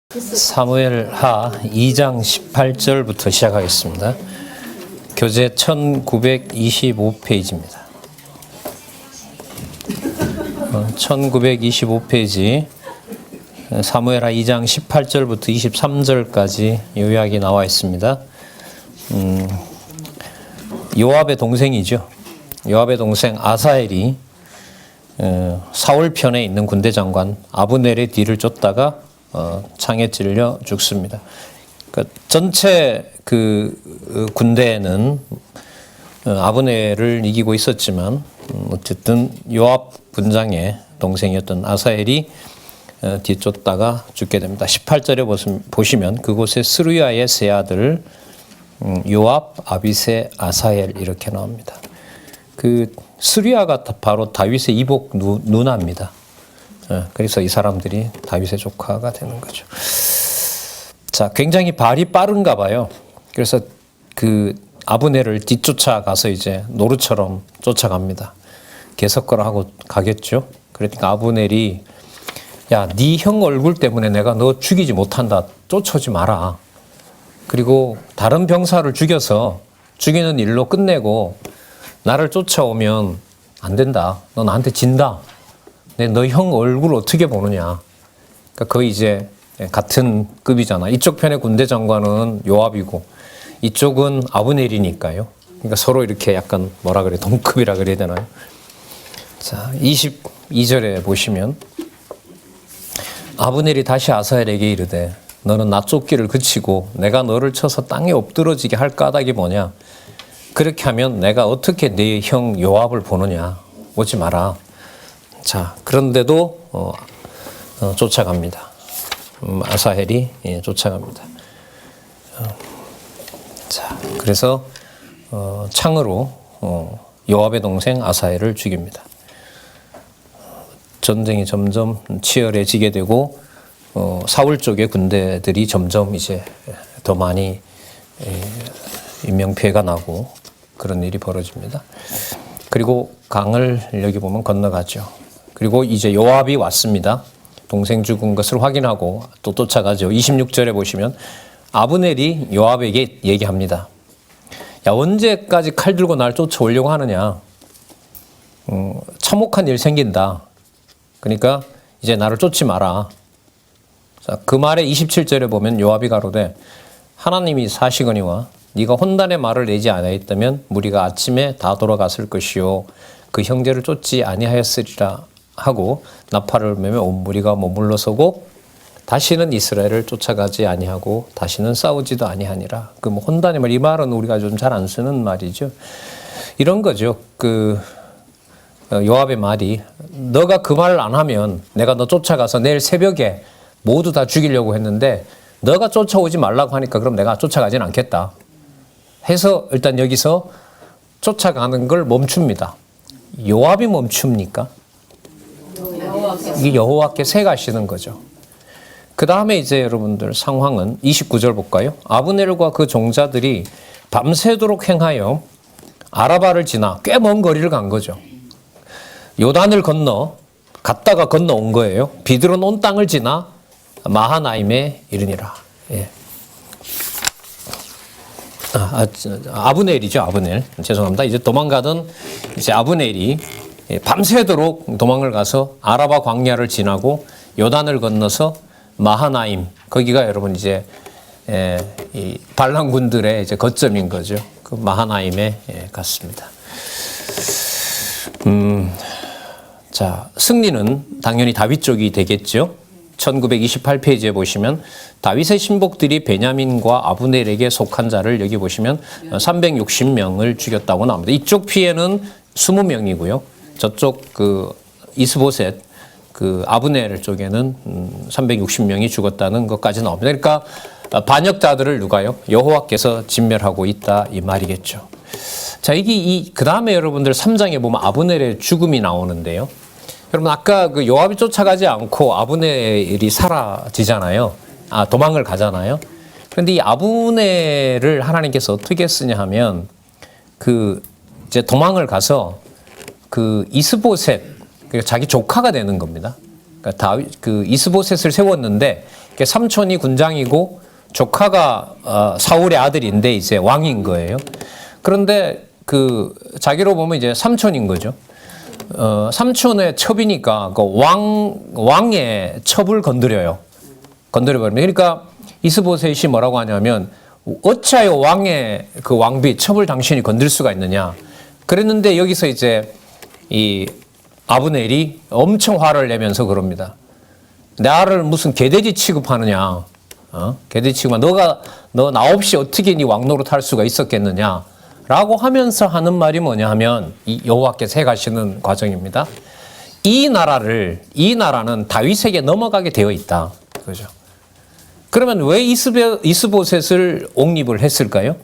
사무엘하 2장 18절부터 시작하겠습니다. 교재 1925페이지입니다. 1925페이지 사무엘하 2장 18절부터 23절까지 요약이 나와 있습니다. 요압의 동생이죠. 요압의 동생 아사엘이 사울 편에 있는 군대 장관 아브넬의 뒤를 쫓다가 창에 찔려 죽습니다. 그러니까 전체 그 군대에는 아브넬을 이기고 있었지만 어쨌든 요압 군장의 동생이었던 아사엘이 뒤쫓다가 죽게 됩니다. 18절에 보시면 그곳에 스루야의 세 아들 요압, 아비세, 아사엘 이렇게 나옵니다. 그 스루야가 바로 다윗의 이복 누나입니다. 그래서 이 사람들이 다윗의 조카가 되는 거죠. 자, 굉장히 발이 빠른가 봐요. 그래서 그 아브넬을 뒤쫓아가서 이제 노루처럼 쫓아갑니다. 개석거라 하고 가겠죠. 그러니까 아브넬이 야, 네 형 얼굴 때문에 내가 너 죽이지 못한다. 쫓아오지 마라. 그리고 다른 병사를 죽여서 죽이는 일로 끝내고 나를 쫓아오면 안 된다. 너 나한테 진다. 너 형 얼굴 어떻게 보느냐. 그러니까 거의 이제 같은 급이잖아. 이쪽 편의 군대 장관은 요압이고 이쪽은 아브넬이니까요. 그러니까 서로 이렇게 약간 뭐라 그래, 동급이라 그래야 되나요? 자, 22절에 보시면 아브넬이 다시 아사엘에게 이르되 너는 나 쫓기를 그치고 내가 너를 쳐서 땅에 엎드러지게 할 까닭이 뭐냐. 그렇게 하면 내가 어떻게 네 형 요압을 보느냐. 오지 마라. 자, 그런데도 쫓아갑니다. 아사헬이 쫓아갑니다. 자, 그래서 창으로 요압의 동생 아사헬을 죽입니다. 전쟁이 점점 치열해지게 되고 사울 쪽의 군대들이 점점 이제 더 많이 인명피해가 나고 그런 일이 벌어집니다. 그리고 강을 여기 보면 건너가죠. 그리고 이제 요압이 왔습니다. 동생 죽은 것을 확인하고 또 쫓아가죠. 26절에 보시면 아브넬이 요압에게 얘기합니다. 야, 언제까지 칼 들고 날 쫓아오려고 하느냐. 참혹한 일 생긴다. 그러니까 이제 나를 쫓지 마라. 자, 그 말에 27절에 보면 요압이 가로되 하나님이 사시거니와 네가 혼단의 말을 내지 아니하였다면 무리가 아침에 다 돌아갔을 것이요 그 형제를 쫓지 아니하였으리라 하고 나팔을 매며 온 무리가 머물러서고 다시는 이스라엘을 쫓아가지 아니하고 다시는 싸우지도 아니하니라. 그 뭐 혼단의 말, 이 말은 우리가 좀 잘 안 쓰는 말이죠. 이런 거죠. 그 요압의 말이 너가 그 말을 안 하면 내가 너 쫓아가서 내일 새벽에 모두 다 죽이려고 했는데 너가 쫓아오지 말라고 하니까 그럼 내가 쫓아가진 않겠다 해서 일단 여기서 쫓아가는 걸 멈춥니다. 요압이 멈춥니까? 이게 여호와께 가시는 거죠. 그 다음에 이제 여러분들 상황은 29절 볼까요? 아브넬과 그 종자들이 밤새도록 행하여 아라바를 지나 꽤 먼 거리를 간 거죠. 요단을 갔다가 건너온 거예요. 비드론 온 땅을 지나 마하나임에 이르니라. 예. 아브넬이죠, 아브넬. 죄송합니다. 이제 도망가던 이제 아브넬이 밤새도록 도망을 가서 아라바 광야를 지나고 요단을 건너서 마하나임, 거기가 여러분 이제 이 반란군들의 이제 거점인 거죠. 그 마하나임에 갔습니다. 자, 승리는 당연히 다윗 쪽이 되겠죠. 1928페이지에 보시면 다윗의 신복들이 베냐민과 아브넬에게 속한 자를 여기 보시면 360명을 죽였다고 나옵니다. 이쪽 피해는 20명이고요. 저쪽 그 이스보셋 그 아브넬 쪽에는 360명이 죽었다는 것까지 나옵니다. 그러니까 반역자들을 누가요? 여호와께서 진멸하고 있다 이 말이겠죠. 자, 이게 그 다음에 여러분들 3장에 보면 아브넬의 죽음이 나오는데요. 여러분 아까 그 요압이 쫓아가지 않고 아브넬이 사라지잖아요. 도망을 가잖아요. 그런데 이 아브넬을 하나님께서 어떻게 쓰냐 하면 그 이제 도망을 가서 그 이스보셋, 자기 조카가 되는 겁니다. 그러니까 그 이스보셋을 세웠는데 삼촌이 군장이고 조카가 사울의 아들인데 이제 왕인 거예요. 그런데 그 자기로 보면 이제 삼촌인 거죠. 삼촌의 첩이니까 그 왕의 첩을 건드려버립니다. 그러니까 이스보셋이 뭐라고 하냐면 어찌하여 왕의 그 왕비 첩을 당신이 건들 수가 있느냐. 그랬는데 여기서 이제 이 아브넬이 엄청 화를 내면서 그럽니다. 나를 무슨 개돼지 취급하느냐. 개돼지 취급하 너 나 없이 어떻게 네 왕노릇 할 수가 있었겠느냐. 라고 하면서 하는 말이 뭐냐 하면 이 여호와께서 해가시는 과정입니다. 이 나라는 다윗에게 넘어가게 되어 있다. 그죠? 그러면 왜 이스보셋을 옹립을 했을까요?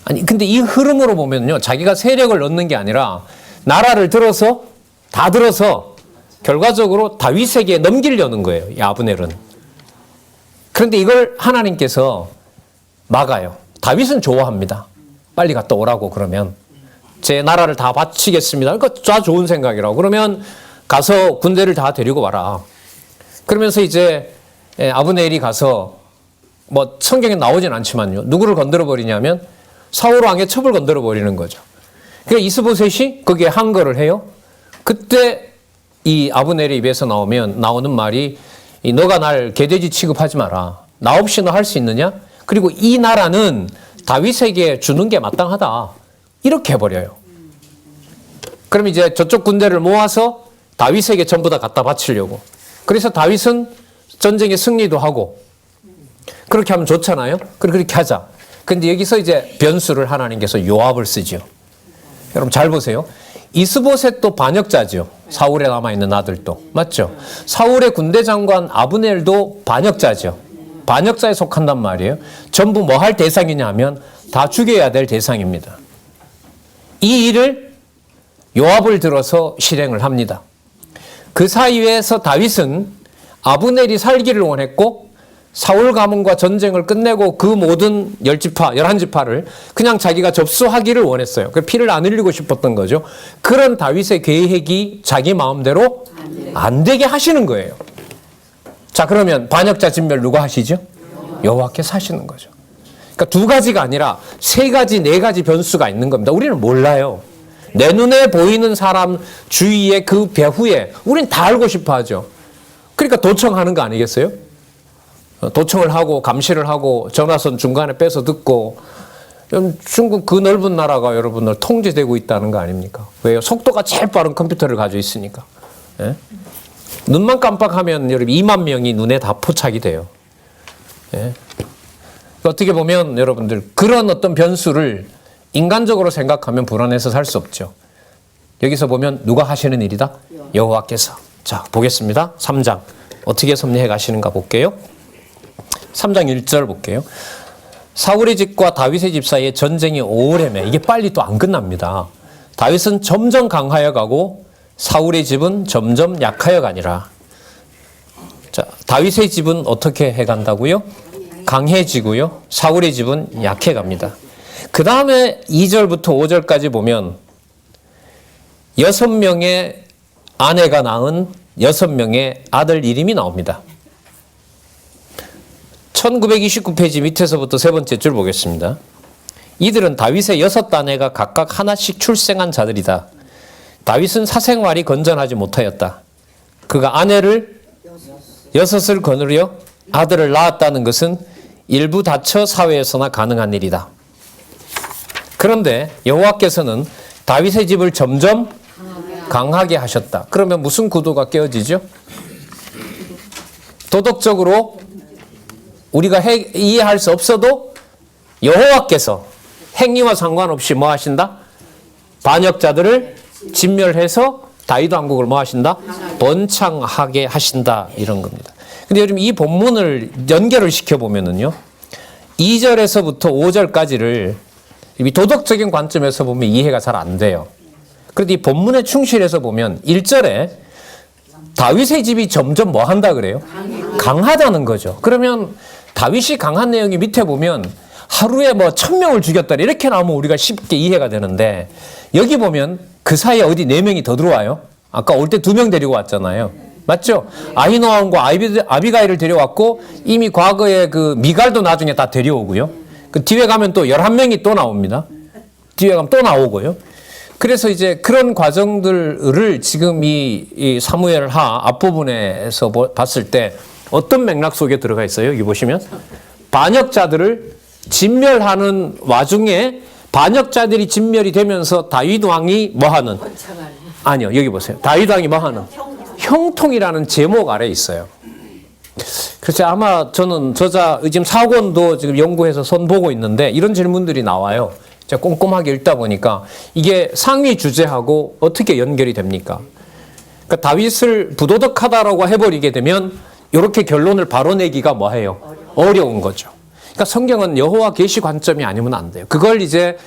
아니, 근데 이 흐름으로 보면요. 자기가 세력을 얻는 게 아니라 나라를 다 들어서 결과적으로 다윗에게 넘기려는 거예요. 이 아브넬은. 그런데 이걸 하나님께서 막아요. 다윗은 좋아합니다. 빨리 갔다 오라고 그러면. 제 나라를 다 바치겠습니다. 그러니까 다 좋은 생각이라고. 그러면 가서 군대를 다 데리고 와라. 그러면서 이제 아브넬이 가서 뭐 성경에 나오진 않지만요. 누구를 건드려 버리냐면 사울 왕의 첩을 건드려 버리는 거죠. 그러니까 이스보셋이 거기에 항거를 해요. 그때 이 아브넬의 입에서 나오는 말이 너가 날 개돼지 취급하지 마라. 나 없이 너 할 수 있느냐? 그리고 이 나라는 다윗에게 주는 게 마땅하다. 이렇게 해버려요. 그럼 이제 저쪽 군대를 모아서 다윗에게 전부 다 갖다 바치려고. 그래서 다윗은 전쟁에 승리도 하고 그렇게 하면 좋잖아요. 그렇게 하자. 근데 여기서 이제 변수를 하나님께서 요압을 쓰죠. 여러분 잘 보세요. 이스보셋도 반역자죠. 사울에 남아있는 아들도. 맞죠? 사울의 군대 장관 아브넬도 반역자죠. 반역자에 속한단 말이에요. 전부 뭐 할 대상이냐 하면 다 죽여야 될 대상입니다. 이 일을 요압을 들어서 실행을 합니다. 그 사이에서 다윗은 아브넬이 살기를 원했고 사울 가문과 전쟁을 끝내고 그 모든 11지파를 그냥 자기가 접수하기를 원했어요. 그 피를 안 흘리고 싶었던 거죠. 그런 다윗의 계획이 자기 마음대로 안 되게 하시는 거예요. 자, 그러면 반역자 진멸 누가 하시죠? 여호와께서 하시는 거죠. 그러니까 두 가지가 아니라 세 가지, 네 가지 변수가 있는 겁니다. 우리는 몰라요. 내 눈에 보이는 사람 주위의 그 배후에 우리는 다 알고 싶어 하죠. 그러니까 도청하는 거 아니겠어요? 도청을 하고 감시를 하고 전화선 중간에 빼서 듣고 중국 그 넓은 나라가 여러분들 통제되고 있다는 거 아닙니까? 왜요? 속도가 제일 빠른 컴퓨터를 가지고 있으니까. 예? 눈만 깜빡하면 여러분 2만 명이 눈에 다 포착이 돼요. 예? 어떻게 보면 여러분들 그런 어떤 변수를 인간적으로 생각하면 불안해서 살 수 없죠. 여기서 보면 누가 하시는 일이다? 여호와께서. 자, 보겠습니다. 3장. 어떻게 섭리해 가시는가 볼게요. 3장 1절 볼게요. 사울의 집과 다윗의 집 사이에 전쟁이 오래매. 이게 빨리 또 안 끝납니다. 다윗은 점점 강하여 가고 사울의 집은 점점 약하여 가니라. 자, 다윗의 집은 어떻게 해간다고요? 강해지고요. 사울의 집은 약해 갑니다. 그 다음에 2절부터 5절까지 보면 6명의 아내가 낳은 6명의 아들 이름이 나옵니다. 1929페이지 밑에서부터 세 번째 줄 보겠습니다. 이들은 다윗의 6아내가 각각 하나씩 출생한 자들이다. 다윗은 사생활이 건전하지 못하였다. 그가 아내를 6을 거느려 아들을 낳았다는 것은 일부 다처 사회에서나 가능한 일이다. 그런데 여호와께서는 다윗의 집을 점점 강하게 하셨다. 그러면 무슨 구도가 깨어지죠? 도덕적으로 우리가 이해할 수 없어도 여호와께서 행위와 상관없이 뭐 하신다? 반역자들을 진멸해서 다윗 왕국을 뭐 하신다? 번창하게 하신다. 이런 겁니다. 근데 요즘 이 본문을 연결을 시켜보면은요, 2절에서부터 5절까지를 도덕적인 관점에서 보면 이해가 잘 안 돼요. 그런데 이 본문에 충실해서 보면 1절에 다윗의 집이 점점 뭐 한다 그래요? 강하다는 거죠. 그러면 다윗이 강한 내용이 밑에 보면 하루에 뭐 1000명을 죽였다 이렇게 나오면 우리가 쉽게 이해가 되는데 여기 보면 그 사이에 어디 4명이 더 들어와요? 아까 올 때 2명 데리고 왔잖아요. 맞죠? 아히노암과 아비가일을 데려왔고 이미 과거에 그 미갈도 나중에 다 데려오고요. 그 뒤에 가면 또 11명이 또 나옵니다. 뒤에 가면 또 나오고요. 그래서 이제 그런 과정들을 지금 이 사무엘하 앞부분에서 봤을 때 어떤 맥락 속에 들어가 있어요? 여기 보시면 반역자들을 진멸하는 와중에 반역자들이 진멸이 되면서 다윗 왕이 뭐하는? 아니요, 여기 보세요. 다윗 왕이 뭐하는? 형통이라는 제목 아래 있어요. 그래서 아마 저는 지금 사권도 지금 연구해서 손보고 있는데 이런 질문들이 나와요. 제가 꼼꼼하게 읽다 보니까 이게 상위 주제하고 어떻게 연결이 됩니까? 그러니까 다윗을 부도덕하다라고 해버리게 되면 이렇게 결론을 바로 내기가 뭐해요? 어려운 거죠. 그러니까 성경은 여호와 계시 관점이 아니면 안 돼요. 그걸 이제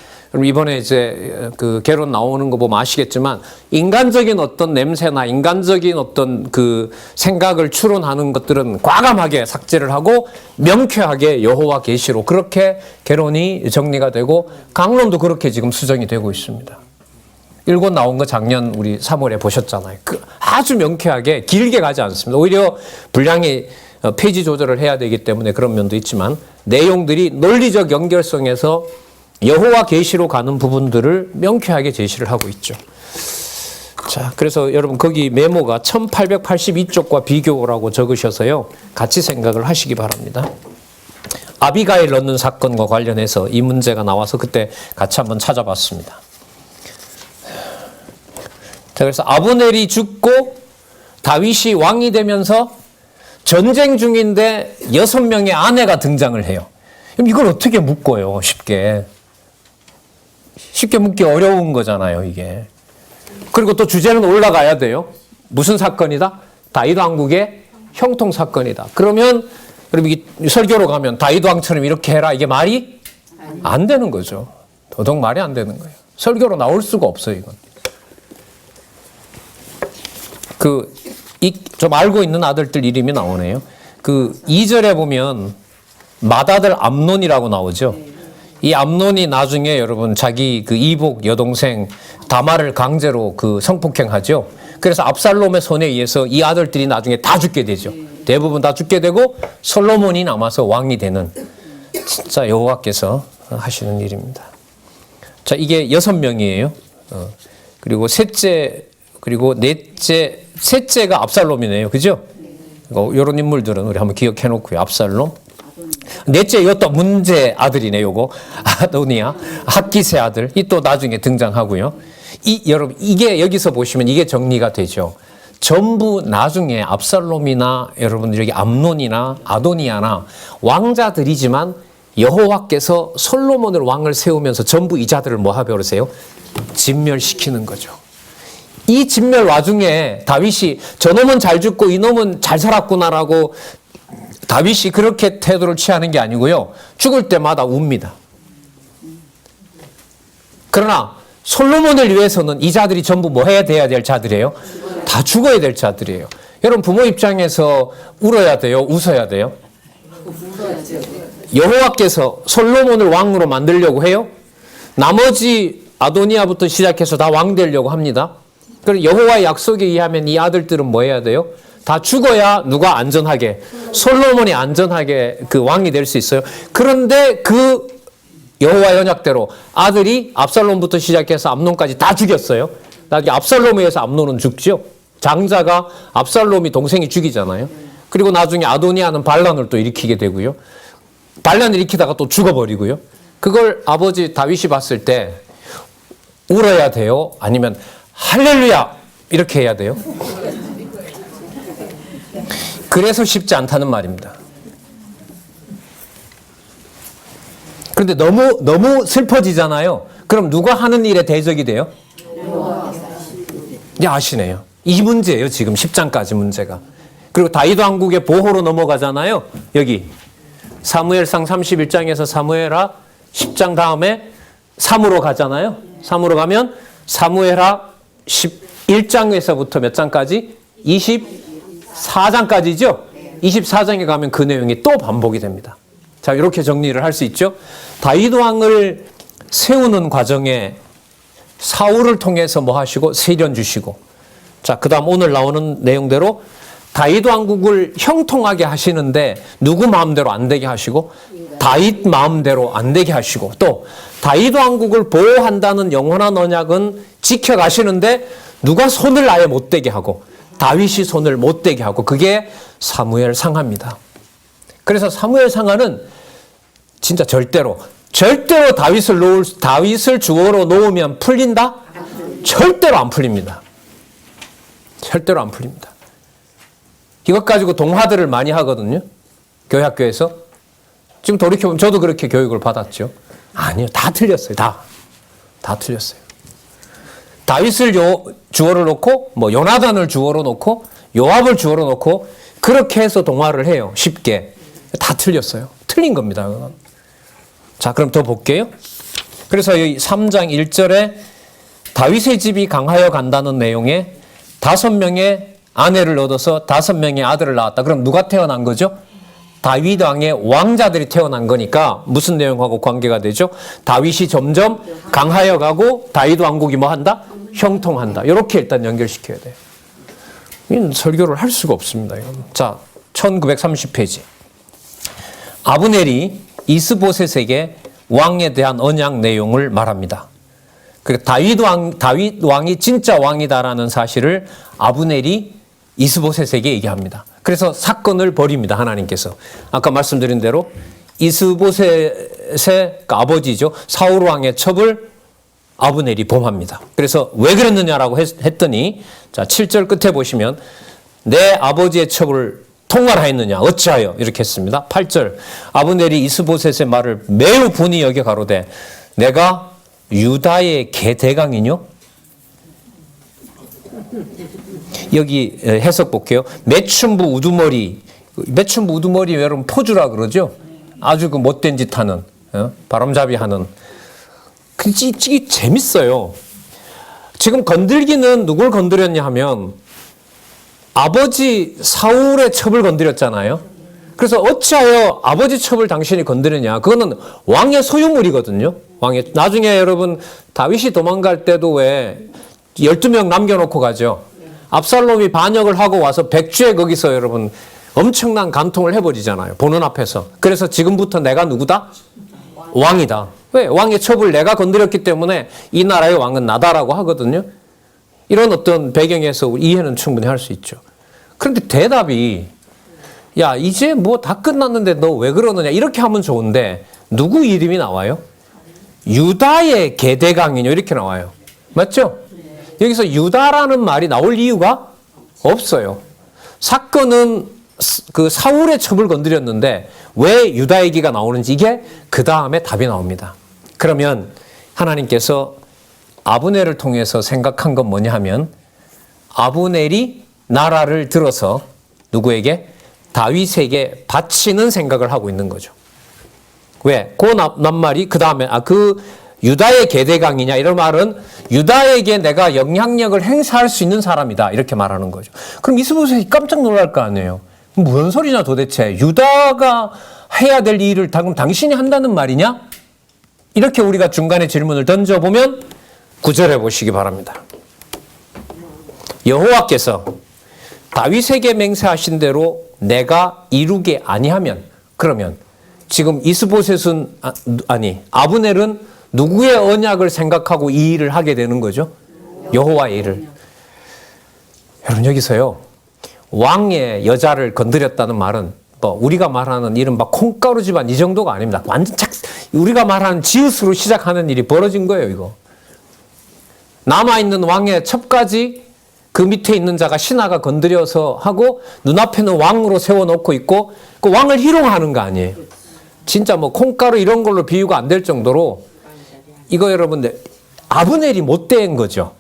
이번에 이제 그 개론 나오는 거 보면 아시겠지만 인간적인 어떤 냄새나 인간적인 어떤 그 생각을 추론하는 것들은 과감하게 삭제를 하고 명쾌하게 여호와 계시로 그렇게 개론이 정리가 되고 강론도 그렇게 지금 수정이 되고 있습니다. 일권 나온 거 작년 우리 3월에 보셨잖아요. 아주 명쾌하게 길게 가지 않습니다. 오히려 분량이 페이지 조절을 해야 되기 때문에 그런 면도 있지만 내용들이 논리적 연결성에서 여호와 계시로 가는 부분들을 명쾌하게 제시를 하고 있죠. 자, 그래서 여러분 거기 메모가 1882쪽과 비교라고 적으셔서요. 같이 생각을 하시기 바랍니다. 아비가일 넣는 사건과 관련해서 이 문제가 나와서 그때 같이 한번 찾아봤습니다. 자, 그래서 아브넬이 죽고 다윗이 왕이 되면서 전쟁 중인데 6명의 아내가 등장을 해요. 그럼 이걸 어떻게 묶어요? 쉽게 묶기 어려운 거잖아요, 이게. 그리고 또 주제는 올라가야 돼요. 무슨 사건이다? 다윗 왕국의 형통 사건이다. 그러면 여러분 이 설교로 가면 다윗 왕처럼 이렇게 해라. 이게 말이 안 되는 거죠. 도덕 말이 안 되는 거예요. 설교로 나올 수가 없어요, 이건. 좀 알고 있는 아들들 이름이 나오네요. 2절에 보면 맏아들 암논이라고 나오죠. 이 암논이 나중에 여러분 자기 그 이복 여동생 다말을 강제로 성폭행하죠. 그래서 압살롬의 손에 의해서 이 아들들이 나중에 다 죽게 되죠. 대부분 다 죽게 되고 솔로몬이 남아서 왕이 되는 진짜 여호와께서 하시는 일입니다. 자, 이게 6명이에요. 그리고 셋째가 압살롬이네요. 그죠? 이런 인물들은 우리 한번 기억해 놓고요. 압살롬. 넷째 이것도 문제 아들이네. 요거 아도니아 핫기세 아들. 이 또 나중에 등장하고요. 여러분 이게 여기서 보시면 이게 정리가 되죠. 전부 나중에 압살롬이나 여러분 여기 암논이나 아도니아나 왕자들이지만 여호와께서 솔로몬을 왕을 세우면서 전부 이 자들을 뭐 하려 그러세요? 진멸시키는 거죠. 이 진멸 와중에 다윗이 저놈은 잘 죽고 이놈은 잘 살았구나라고 다윗이 그렇게 태도를 취하는 게 아니고요. 죽을 때마다 웁니다. 그러나 솔로몬을 위해서는 이 자들이 전부 뭐 해야 돼야 될 자들이에요? 다 죽어야 될 자들이에요. 여러분 부모 입장에서 울어야 돼요? 웃어야 돼요? 여호와께서 솔로몬을 왕으로 만들려고 해요? 나머지 아도니아부터 시작해서 다 왕 되려고 합니다. 그럼 여호와의 약속에 의하면 이 아들들은 뭐 해야 돼요? 다 죽어야 누가 안전하게 솔로몬이 안전하게 왕이 될 수 있어요. 그런데 여호와의 언약대로 아들이 압살롬부터 시작해서 암논까지 다 죽였어요. 나중에 압살롬에 의해서 암논은 죽죠. 장자가 압살롬이 동생이 죽이잖아요. 그리고 나중에 아도니아는 반란을 또 일으키게 되고요. 반란을 일으키다가 또 죽어버리고요. 그걸 아버지 다윗이 봤을 때 울어야 돼요? 아니면 할렐루야 이렇게 해야 돼요? 그래서 쉽지 않다는 말입니다. 그런데 너무 슬퍼지잖아요. 그럼 누가 하는 일에 대적이 돼요? 이제 아시네요. 이 문제예요. 지금 10장까지 문제가. 그리고 다윗 왕국의 보호로 넘어가잖아요. 여기 사무엘상 31장에서 사무엘하 10장 다음에 3으로 가잖아요. 3으로 가면 사무엘하 11장에서부터 몇 장까지? 24장까지죠? 24장에 가면 그 내용이 또 반복이 됩니다. 자, 이렇게 정리를 할 수 있죠? 다윗 왕을 세우는 과정에 사울을 통해서 뭐 하시고? 세련 주시고. 자, 그 다음 오늘 나오는 내용대로 다윗 왕국을 형통하게 하시는데 누구 마음대로 안 되게 하시고 다윗 마음대로 안 되게 하시고 또 다윗 왕국을 보호한다는 영원한 언약은 지켜가시는데 누가 손을 아예 못 대게 하고 다윗이 손을 못 대게 하고 그게 사무엘 상하입니다. 그래서 사무엘 상하는 진짜 절대로 다윗을 주어로 놓으면 풀린다? 절대로 안 풀립니다. 절대로 안 풀립니다. 이것 가지고 동화들을 많이 하거든요. 교회 학교에서. 지금 돌이켜보면 저도 그렇게 교육을 받았죠. 아니요. 다 틀렸어요. 다 틀렸어요. 다윗을 주어로 놓고 요나단을 주어로 놓고 요압을 주어로 놓고 그렇게 해서 동화를 해요. 쉽게. 다 틀렸어요. 틀린 겁니다. 그건. 자, 그럼 더 볼게요. 그래서 여기 3장 1절에 다윗의 집이 강하여 간다는 내용에 5명의 아내를 얻어서 5명의 아들을 낳았다. 그럼 누가 태어난 거죠? 다윗 왕의 왕자들이 태어난 거니까 무슨 내용하고 관계가 되죠? 다윗이 점점 강하여 가고 다윗 왕국이 뭐 한다? 형통한다. 이렇게 일단 연결시켜야 돼요. 이건 설교를 할 수가 없습니다. 이건. 자, 1930페이지. 아브넬이 이스보셋에게 왕에 대한 언약 내용을 말합니다. 그리고 다윗 왕이 진짜 왕이다라는 사실을 아브넬이 이스보셋에게 얘기합니다. 그래서 사건을 벌입니다. 하나님께서. 아까 말씀드린 대로 이스보셋의 아버지죠. 사울 왕의 첩을 아브넬이 범합니다. 그래서 왜 그랬느냐라고 했더니 자 7절 끝에 보시면 내 아버지의 첩을 통괄하였느냐 어찌하여 이렇게 했습니다. 8절 아브넬이 이스보셋의 말을 매우 분이 여겨 가로되 내가 유다의 개대강이뇨? 여기 해석 볼게요. 매춘부 우두머리 여러분 포주라 그러죠? 아주 그 못된 짓 하는 바람잡이 하는 이게 재밌어요. 지금 건들기는 누굴 건드렸냐 하면 아버지 사울의 첩을 건드렸잖아요. 그래서 어찌하여 아버지 첩을 당신이 건드렸냐? 그거는 왕의 소유물이거든요. 나중에 여러분 다윗이 도망갈 때도 왜 12명 남겨놓고 가죠. 압살롬이 반역을 하고 와서 백주에 거기서 여러분 엄청난 간통을 해버리잖아요. 보는 앞에서. 그래서 지금부터 내가 누구다? 왕이다. 왜? 왕의 첩을 내가 건드렸기 때문에 이 나라의 왕은 나다라고 하거든요. 이런 어떤 배경에서 이해는 충분히 할 수 있죠. 그런데 대답이 야 이제 뭐 다 끝났는데 너 왜 그러느냐 이렇게 하면 좋은데 누구 이름이 나와요? 유다의 개대강이뇨 이렇게 나와요. 맞죠? 여기서 유다라는 말이 나올 이유가 없어요. 사건은 그 사울의 첩을 건드렸는데 왜 유다 얘기가 나오는지 이게 그 다음에 답이 나옵니다. 그러면 하나님께서 아브넬을 통해서 생각한 건 뭐냐 하면 아브넬이 나라를 들어서 누구에게? 다윗에게 바치는 생각을 하고 있는 거죠. 왜? 그 낱말이 그 다음에 그 유다의 계대강이냐 이런 말은 유다에게 내가 영향력을 행사할 수 있는 사람이다 이렇게 말하는 거죠. 그럼 이스보셋이 깜짝 놀랄 거 아니에요. 무슨 소리냐 도대체. 유다가 해야 될 일을 당신이 한다는 말이냐? 이렇게 우리가 중간에 질문을 던져보면 9절에 보시기 바랍니다. 여호와께서 다윗에게 맹세하신 대로 내가 이루게 아니하면 그러면 지금 이스보셋은 아브넬은 누구의 언약을 생각하고 이 일을 하게 되는 거죠? 여호와의 일을. 여러분 여기서요. 왕의 여자를 건드렸다는 말은 뭐 우리가 말하는 이른바 콩가루 집안 이 정도가 아닙니다. 완전 우리가 말하는 지읒으로 시작하는 일이 벌어진 거예요. 이거. 남아있는 왕의 첩까지 그 밑에 있는 자가 신하가 건드려서 하고 눈앞에는 왕으로 세워놓고 있고 그 왕을 희롱하는 거 아니에요. 진짜 뭐 콩가루 이런 걸로 비유가 안 될 정도로 이거 여러분들 아브넬이 못된 거죠.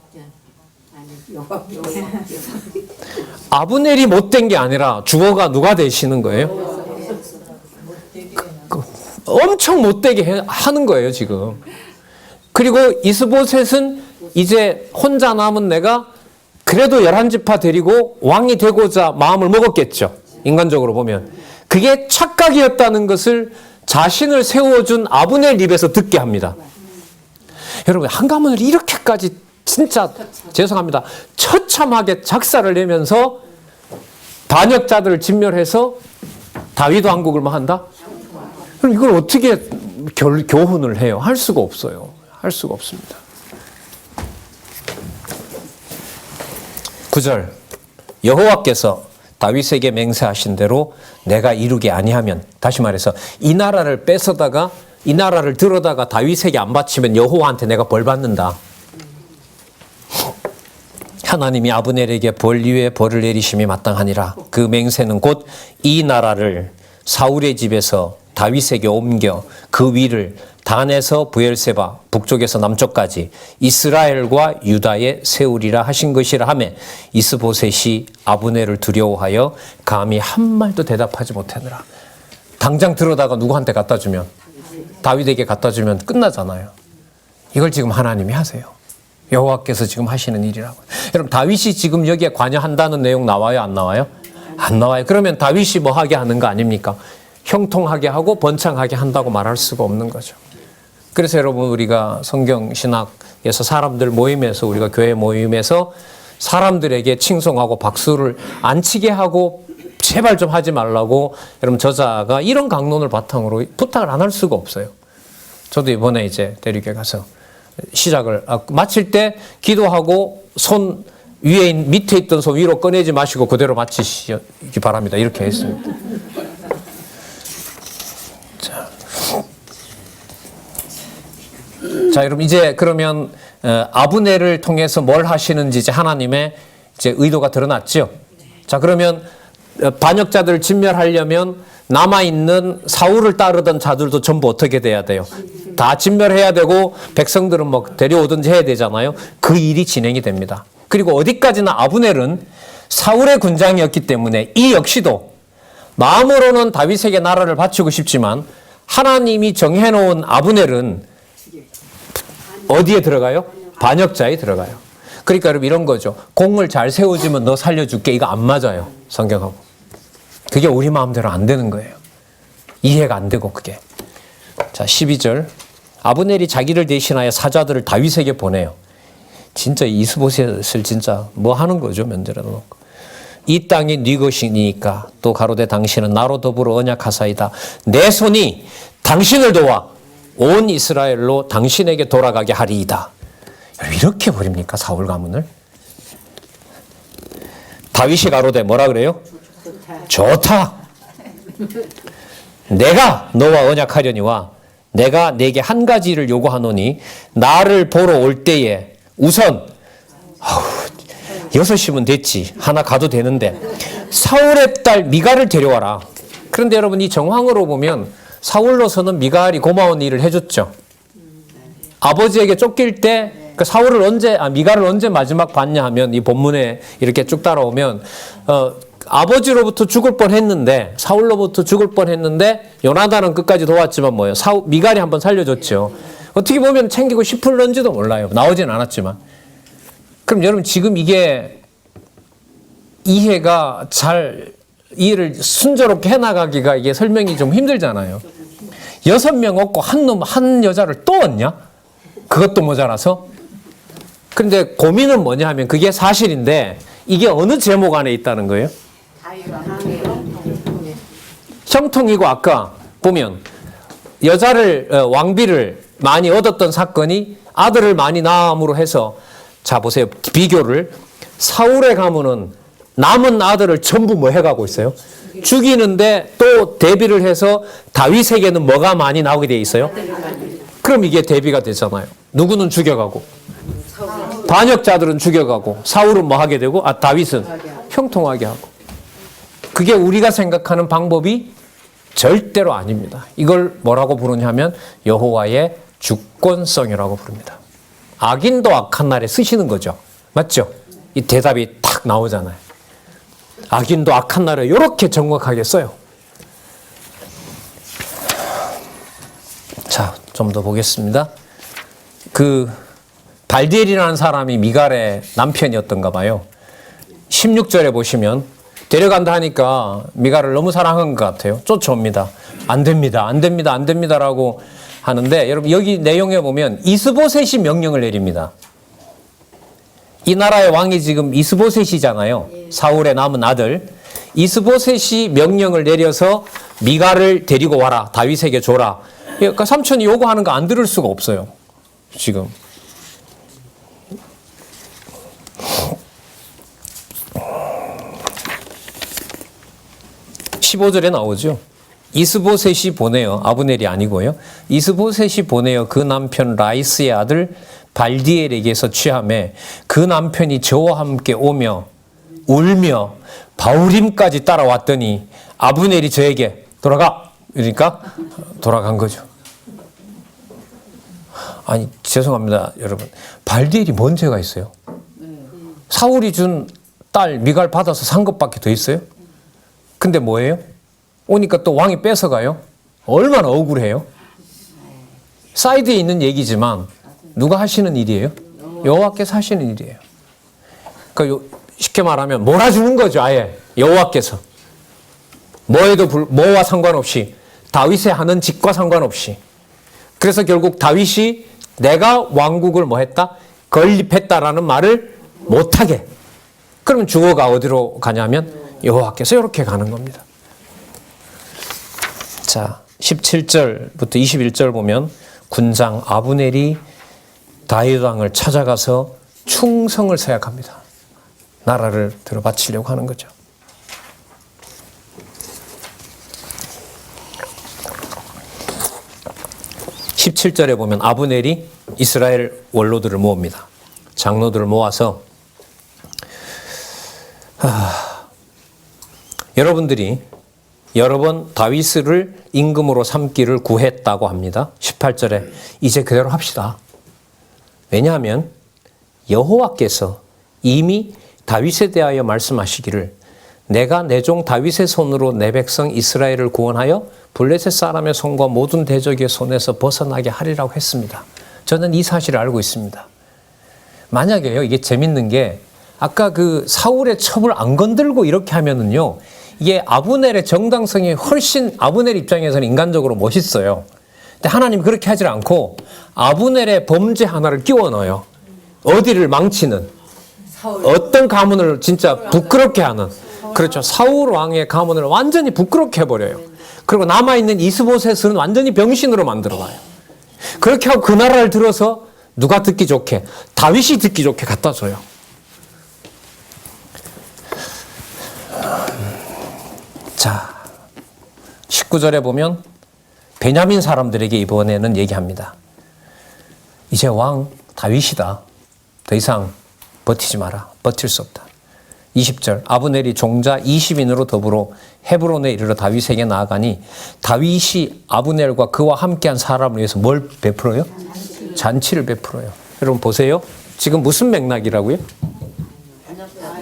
아브넬이 못된 게 아니라 주어가 누가 되시는 거예요? 엄청 못되게 하는 거예요 지금. 그리고 이스보셋은 이제 혼자 남은 내가 그래도 11지파 데리고 왕이 되고자 마음을 먹었겠죠. 인간적으로 보면. 그게 착각이었다는 것을 자신을 세워준 아브넬 입에서 듣게 합니다. 여러분 한 가문을 이렇게까지 진짜 죄송합니다. 처참하게 작사를 내면서 반역자들을 진멸해서 다윗 왕국을 뭐 한다? 그럼 이걸 어떻게 교훈을 해요? 할 수가 없어요. 할 수가 없습니다. 9절 여호와께서 다윗에게 맹세하신 대로 내가 이루게 아니하면, 다시 말해서 이 나라를 뺏어다가 이 나라를 들어다가 다윗에게 안 바치면 여호와한테 내가 벌 받는다. 하나님이 아브넬에게 벌 위에 벌을 내리심이 마땅하니라. 그 맹세는 곧 이 나라를 사울의 집에서 다윗에게 옮겨 그 위를 단에서 브엘세바 북쪽에서 남쪽까지 이스라엘과 유다에 세우리라 하신 것이라 하며 이스보셋이 아브넬을 두려워하여 감히 한 말도 대답하지 못하느라. 당장 들어다가 누구한테 갖다 주면, 다윗에게 갖다 주면 끝나잖아요. 이걸 지금 하나님이 하세요. 여호와께서 지금 하시는 일이라고. 여러분, 다윗이 지금 여기에 관여한다는 내용 나와요, 안 나와요? 안 나와요. 그러면 다윗이 뭐 하게 하는 거 아닙니까? 형통하게 하고 번창하게 한다고 말할 수가 없는 거죠. 그래서 여러분, 우리가 성경 신학에서 사람들 모임에서, 우리가 교회 모임에서 사람들에게 칭송하고 박수를 안 치게 하고 제발 좀 하지 말라고 여러분 저자가 이런 강론을 바탕으로 부탁을 안 할 수가 없어요. 저도 이번에 이제 대륙에 가서 시작을 마칠 때 기도하고 손 위에 밑에 있던 손 위로 꺼내지 마시고 그대로 마치시기 바랍니다. 이렇게 했습니다. 자, 여러분 이제 그러면 아브넬을 통해서 뭘 하시는지 이제 하나님의 이제 의도가 드러났죠. 자, 그러면 반역자들을 진멸하려면 남아있는 사울을 따르던 자들도 전부 어떻게 돼야 돼요? 다 진멸해야 되고 백성들은 뭐 데려오든지 해야 되잖아요. 그 일이 진행이 됩니다. 그리고 어디까지나 아브넬은 사울의 군장이었기 때문에 이 역시도 마음으로는 다윗에게 나라를 바치고 싶지만 하나님이 정해놓은 아브넬은 어디에 들어가요? 반역자에 들어가요. 그러니까 여러분 이런 거죠. 공을 잘 세워주면 너 살려줄게. 이거 안 맞아요. 성경하고. 그게 우리 마음대로 안 되는 거예요. 이해가 안 되고 그게. 자, 12절. 아브넬이 자기를 대신하여 사자들을 다윗에게 보내요. 진짜 이스보셋을 진짜 뭐 하는 거죠. 면제라 놓고. 이 땅이 네 것이니까 또 가로되 당신은 나로 더불어 언약하사이다. 내 손이 당신을 도와 온 이스라엘로 당신에게 돌아가게 하리이다. 이렇게 버립니까? 사울 가문을? 다윗이 가로되 뭐라 그래요? 좋다. 내가 너와 언약하려니와 내가 내게 한 가지를 요구하노니 나를 보러 올 때에 우선 6이면 됐지. 하나 가도 되는데 사울의 딸 미갈을 데려와라. 그런데 여러분 이 정황으로 보면 사울로서는 미갈이 고마운 일을 해줬죠. 아버지에게 쫓길 때 그 미갈을 언제 마지막 봤냐 하면 이 본문에 이렇게 쭉 따라오면 아버지로부터 죽을 뻔했는데 사울로부터 죽을 뻔했는데 요나단은 끝까지 도왔지만 뭐예요? 미갈이 한번 살려줬죠. 어떻게 보면 챙기고 싶을런지도 몰라요. 나오진 않았지만. 그럼 여러분 지금 이게 이해를 순조롭게 해나가기가 이게 설명이 좀 힘들잖아요. 6명 얻고 한 여자를 또 얻냐? 그것도 모자라서? 근데 고민은 뭐냐 하면 그게 사실인데 이게 어느 제목 안에 있다는 거예요? 형통이고 아까 보면 여자를 왕비를 많이 얻었던 사건이 아들을 많이 낳음으로 해서 자 보세요. 비교를 사울의 가문은 남은 아들을 전부 뭐 해가고 있어요? 죽이는데 또 대비를 해서 다윗에게는 뭐가 많이 나오게 돼 있어요? 그럼 이게 대비가 되잖아요. 누구는 죽여가고 반역자들은 죽여가고 사울은 뭐 하게 되고 다윗은 형통하게 하고. 그게 우리가 생각하는 방법이 절대로 아닙니다. 이걸 뭐라고 부르냐면 여호와의 주권성이라고 부릅니다. 악인도 악한 날에 쓰시는 거죠. 맞죠? 이 대답이 탁 나오잖아요. 악인도 악한 날에 이렇게 정확하게 써요. 자, 좀 더 보겠습니다. 발디엘이라는 사람이 미갈의 남편이었던가 봐요. 16절에 보시면 데려간다 하니까 미갈을 너무 사랑한 것 같아요. 쫓아옵니다. 안 됩니다. 안 됩니다. 안 됩니다라고 하는데 여러분 여기 내용에 보면 이스보셋이 명령을 내립니다. 이 나라의 왕이 지금 이스보셋이잖아요. 사울의 남은 아들. 이스보셋이 명령을 내려서 미갈을 데리고 와라. 다윗에게 줘라. 그러니까 삼촌이 요구하는 거 안 들을 수가 없어요. 지금. 15절에 나오죠. 이스보셋이 보내어, 아브넬이 아니고요. 이스보셋이 보내어 그 남편 라이스의 아들 발디엘에게서 취하매 그 남편이 저와 함께 오며 울며 바울임까지 따라왔더니 아브넬이 저에게 돌아가! 그러니까 돌아간 거죠. 아니 죄송합니다 여러분. 발디엘이 뭔 죄가 있어요? 사울이 준 딸 미갈 받아서 산 것밖에 더 있어요? 근데 뭐예요? 오니까 또 왕이 뺏어가요? 얼마나 억울해요? 사이드에 있는 얘기지만 누가 하시는 일이에요? 여호와께서 하시는 일이에요. 그러니까 쉽게 말하면 몰아주는 거죠. 아예 여호와께서. 뭐와 상관없이 다윗의 하는 짓과 상관없이. 그래서 결국 다윗이 내가 왕국을 뭐 했다? 건립했다라는 말을 못하게. 그러면 주어가 어디로 가냐면 여호와께서 이렇게 가는 겁니다. 자, 17절부터 21절 보면 군장 아브넬이 다윗 왕을 찾아가서 충성을 서약합니다. 나라를 들어 바치려고 하는 거죠. (17절에) 보면 아브넬이 이스라엘 원로들을 모읍니다. 장로들을 모아서 여러분들이 여러 번 다윗을 임금으로 삼기를 구했다고 합니다. 18절에 이제 그대로 합시다. 왜냐하면 여호와께서 이미 다윗에 대하여 말씀하시기를 내가 내 종 다윗의 손으로 내 백성 이스라엘을 구원하여 블레셋 사람의 손과 모든 대적의 손에서 벗어나게 하리라고 했습니다. 저는 이 사실을 알고 있습니다. 만약에요, 이게 재밌는 게 아까 그 사울의 첩을 안 건들고 이렇게 하면은요, 이게 아브넬의 정당성이 훨씬 아브넬 입장에서는 인간적으로 멋있어요. 근데 하나님이 그렇게 하질 않고 아브넬의 범죄 하나를 끼워 넣어요. 어디를 망치는, 어떤 가문을 진짜 부끄럽게 하는, 그렇죠. 사울 왕의 가문을 완전히 부끄럽게 해버려요. 그리고 남아있는 이스보셋은 완전히 병신으로 만들어놔요. 그렇게 하고 그 나라를 들어서 누가 듣기 좋게? 다윗이 듣기 좋게 갖다 줘요. 자, 19절에 보면 베냐민 사람들에게 이번에는 얘기합니다. 이제 왕 다윗이다. 더 이상 버티지 마라. 버틸 수 없다. 20절 아브넬이 종자 20인으로 더불어 헤브론에 이르러 다윗에게 나아가니 다윗이 아브넬과 그와 함께한 사람을 위해서 뭘 베풀어요? 잔치를 베풀어요. 여러분 보세요. 지금 무슨 맥락이라고요?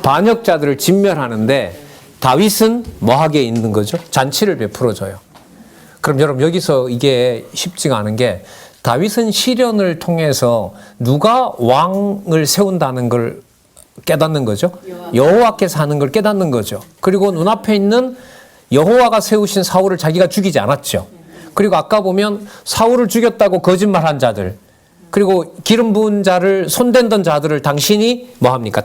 반역자들을 진멸하는데 다윗은 뭐하게 있는 거죠? 잔치를 베풀어줘요. 그럼 여러분 여기서 이게 쉽지가 않은 게 다윗은 시련을 통해서 누가 왕을 세운다는 걸 깨닫는 거죠. 여호와께서 하는 걸 깨닫는 거죠. 그리고 눈앞에 있는 여호와가 세우신 사울을 자기가 죽이지 않았죠. 그리고 아까 보면 사울을 죽였다고 거짓말한 자들, 그리고 기름 부은 자를 손댄던 자들을 당신이 뭐합니까?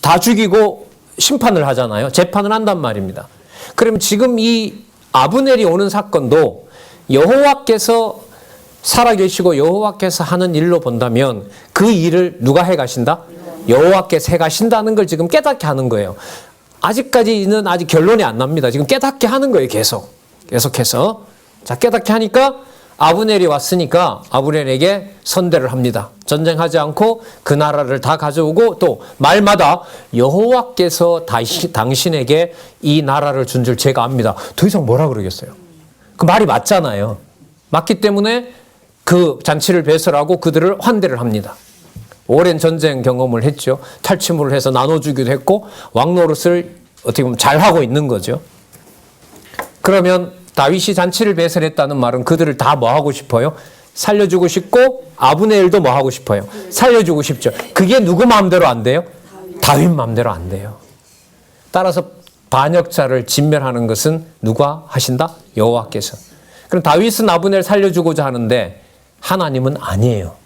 다 죽이고 심판을 하잖아요. 재판을 한단 말입니다. 그럼 지금 이 아브넬이 오는 사건도 여호와께서 살아계시고 여호와께서 하는 일로 본다면 그 일을 누가 해가신다? 여호와께서 해가신다는 걸 지금 깨닫게 하는 거예요. 아직까지는 아직 결론이 안 납니다. 지금 깨닫게 하는 거예요. 계속해서. 자, 깨닫게 하니까 아브넬이 왔으니까 아브넬에게 선대를 합니다. 전쟁하지 않고 그 나라를 다 가져오고 또 말마다 여호와께서 당신에게 이 나라를 준 줄 제가 압니다. 더 이상 뭐라 그러겠어요? 그 말이 맞잖아요. 맞기 때문에 그 잔치를 배설하고 그들을 환대를 합니다. 오랜 전쟁 경험을 했죠. 탈취물을 해서 나눠주기도 했고 왕 노릇을 어떻게 보면 잘하고 있는 거죠. 그러면 다윗이 잔치를 배설했다는 말은 그들을 다 뭐 하고 싶어요? 살려주고 싶고 아브넬도 뭐 하고 싶어요? 살려주고 싶죠. 그게 누구 마음대로 안 돼요? 다윗 마음대로 안 돼요. 따라서 반역자를 진멸하는 것은 누가 하신다? 여호와께서. 그럼 다윗은 아브넬 살려주고자 하는데 하나님은 아니에요.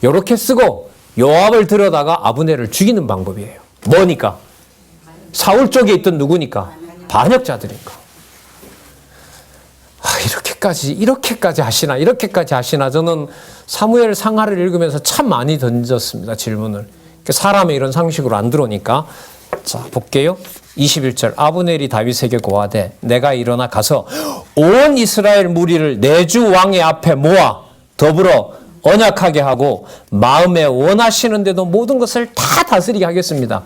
이렇게 쓰고 요압을 들여다가 아브넬을 죽이는 방법이에요. 뭐니까? 사울 쪽에 있던 누구니까? 반역자들이니까. 이렇게까지 하시나. 저는 사무엘 상하를 읽으면서 참 많이 던졌습니다. 질문을. 사람의 이런 상식으로 안 들어오니까. 자, 볼게요. 21절. 아브넬이 다윗에게 고하되 내가 일어나 가서 온 이스라엘 무리를 내 주 왕의 앞에 모아 더불어 언약하게 하고 마음에 원하시는 대로 모든 것을 다 다스리게 하겠습니다.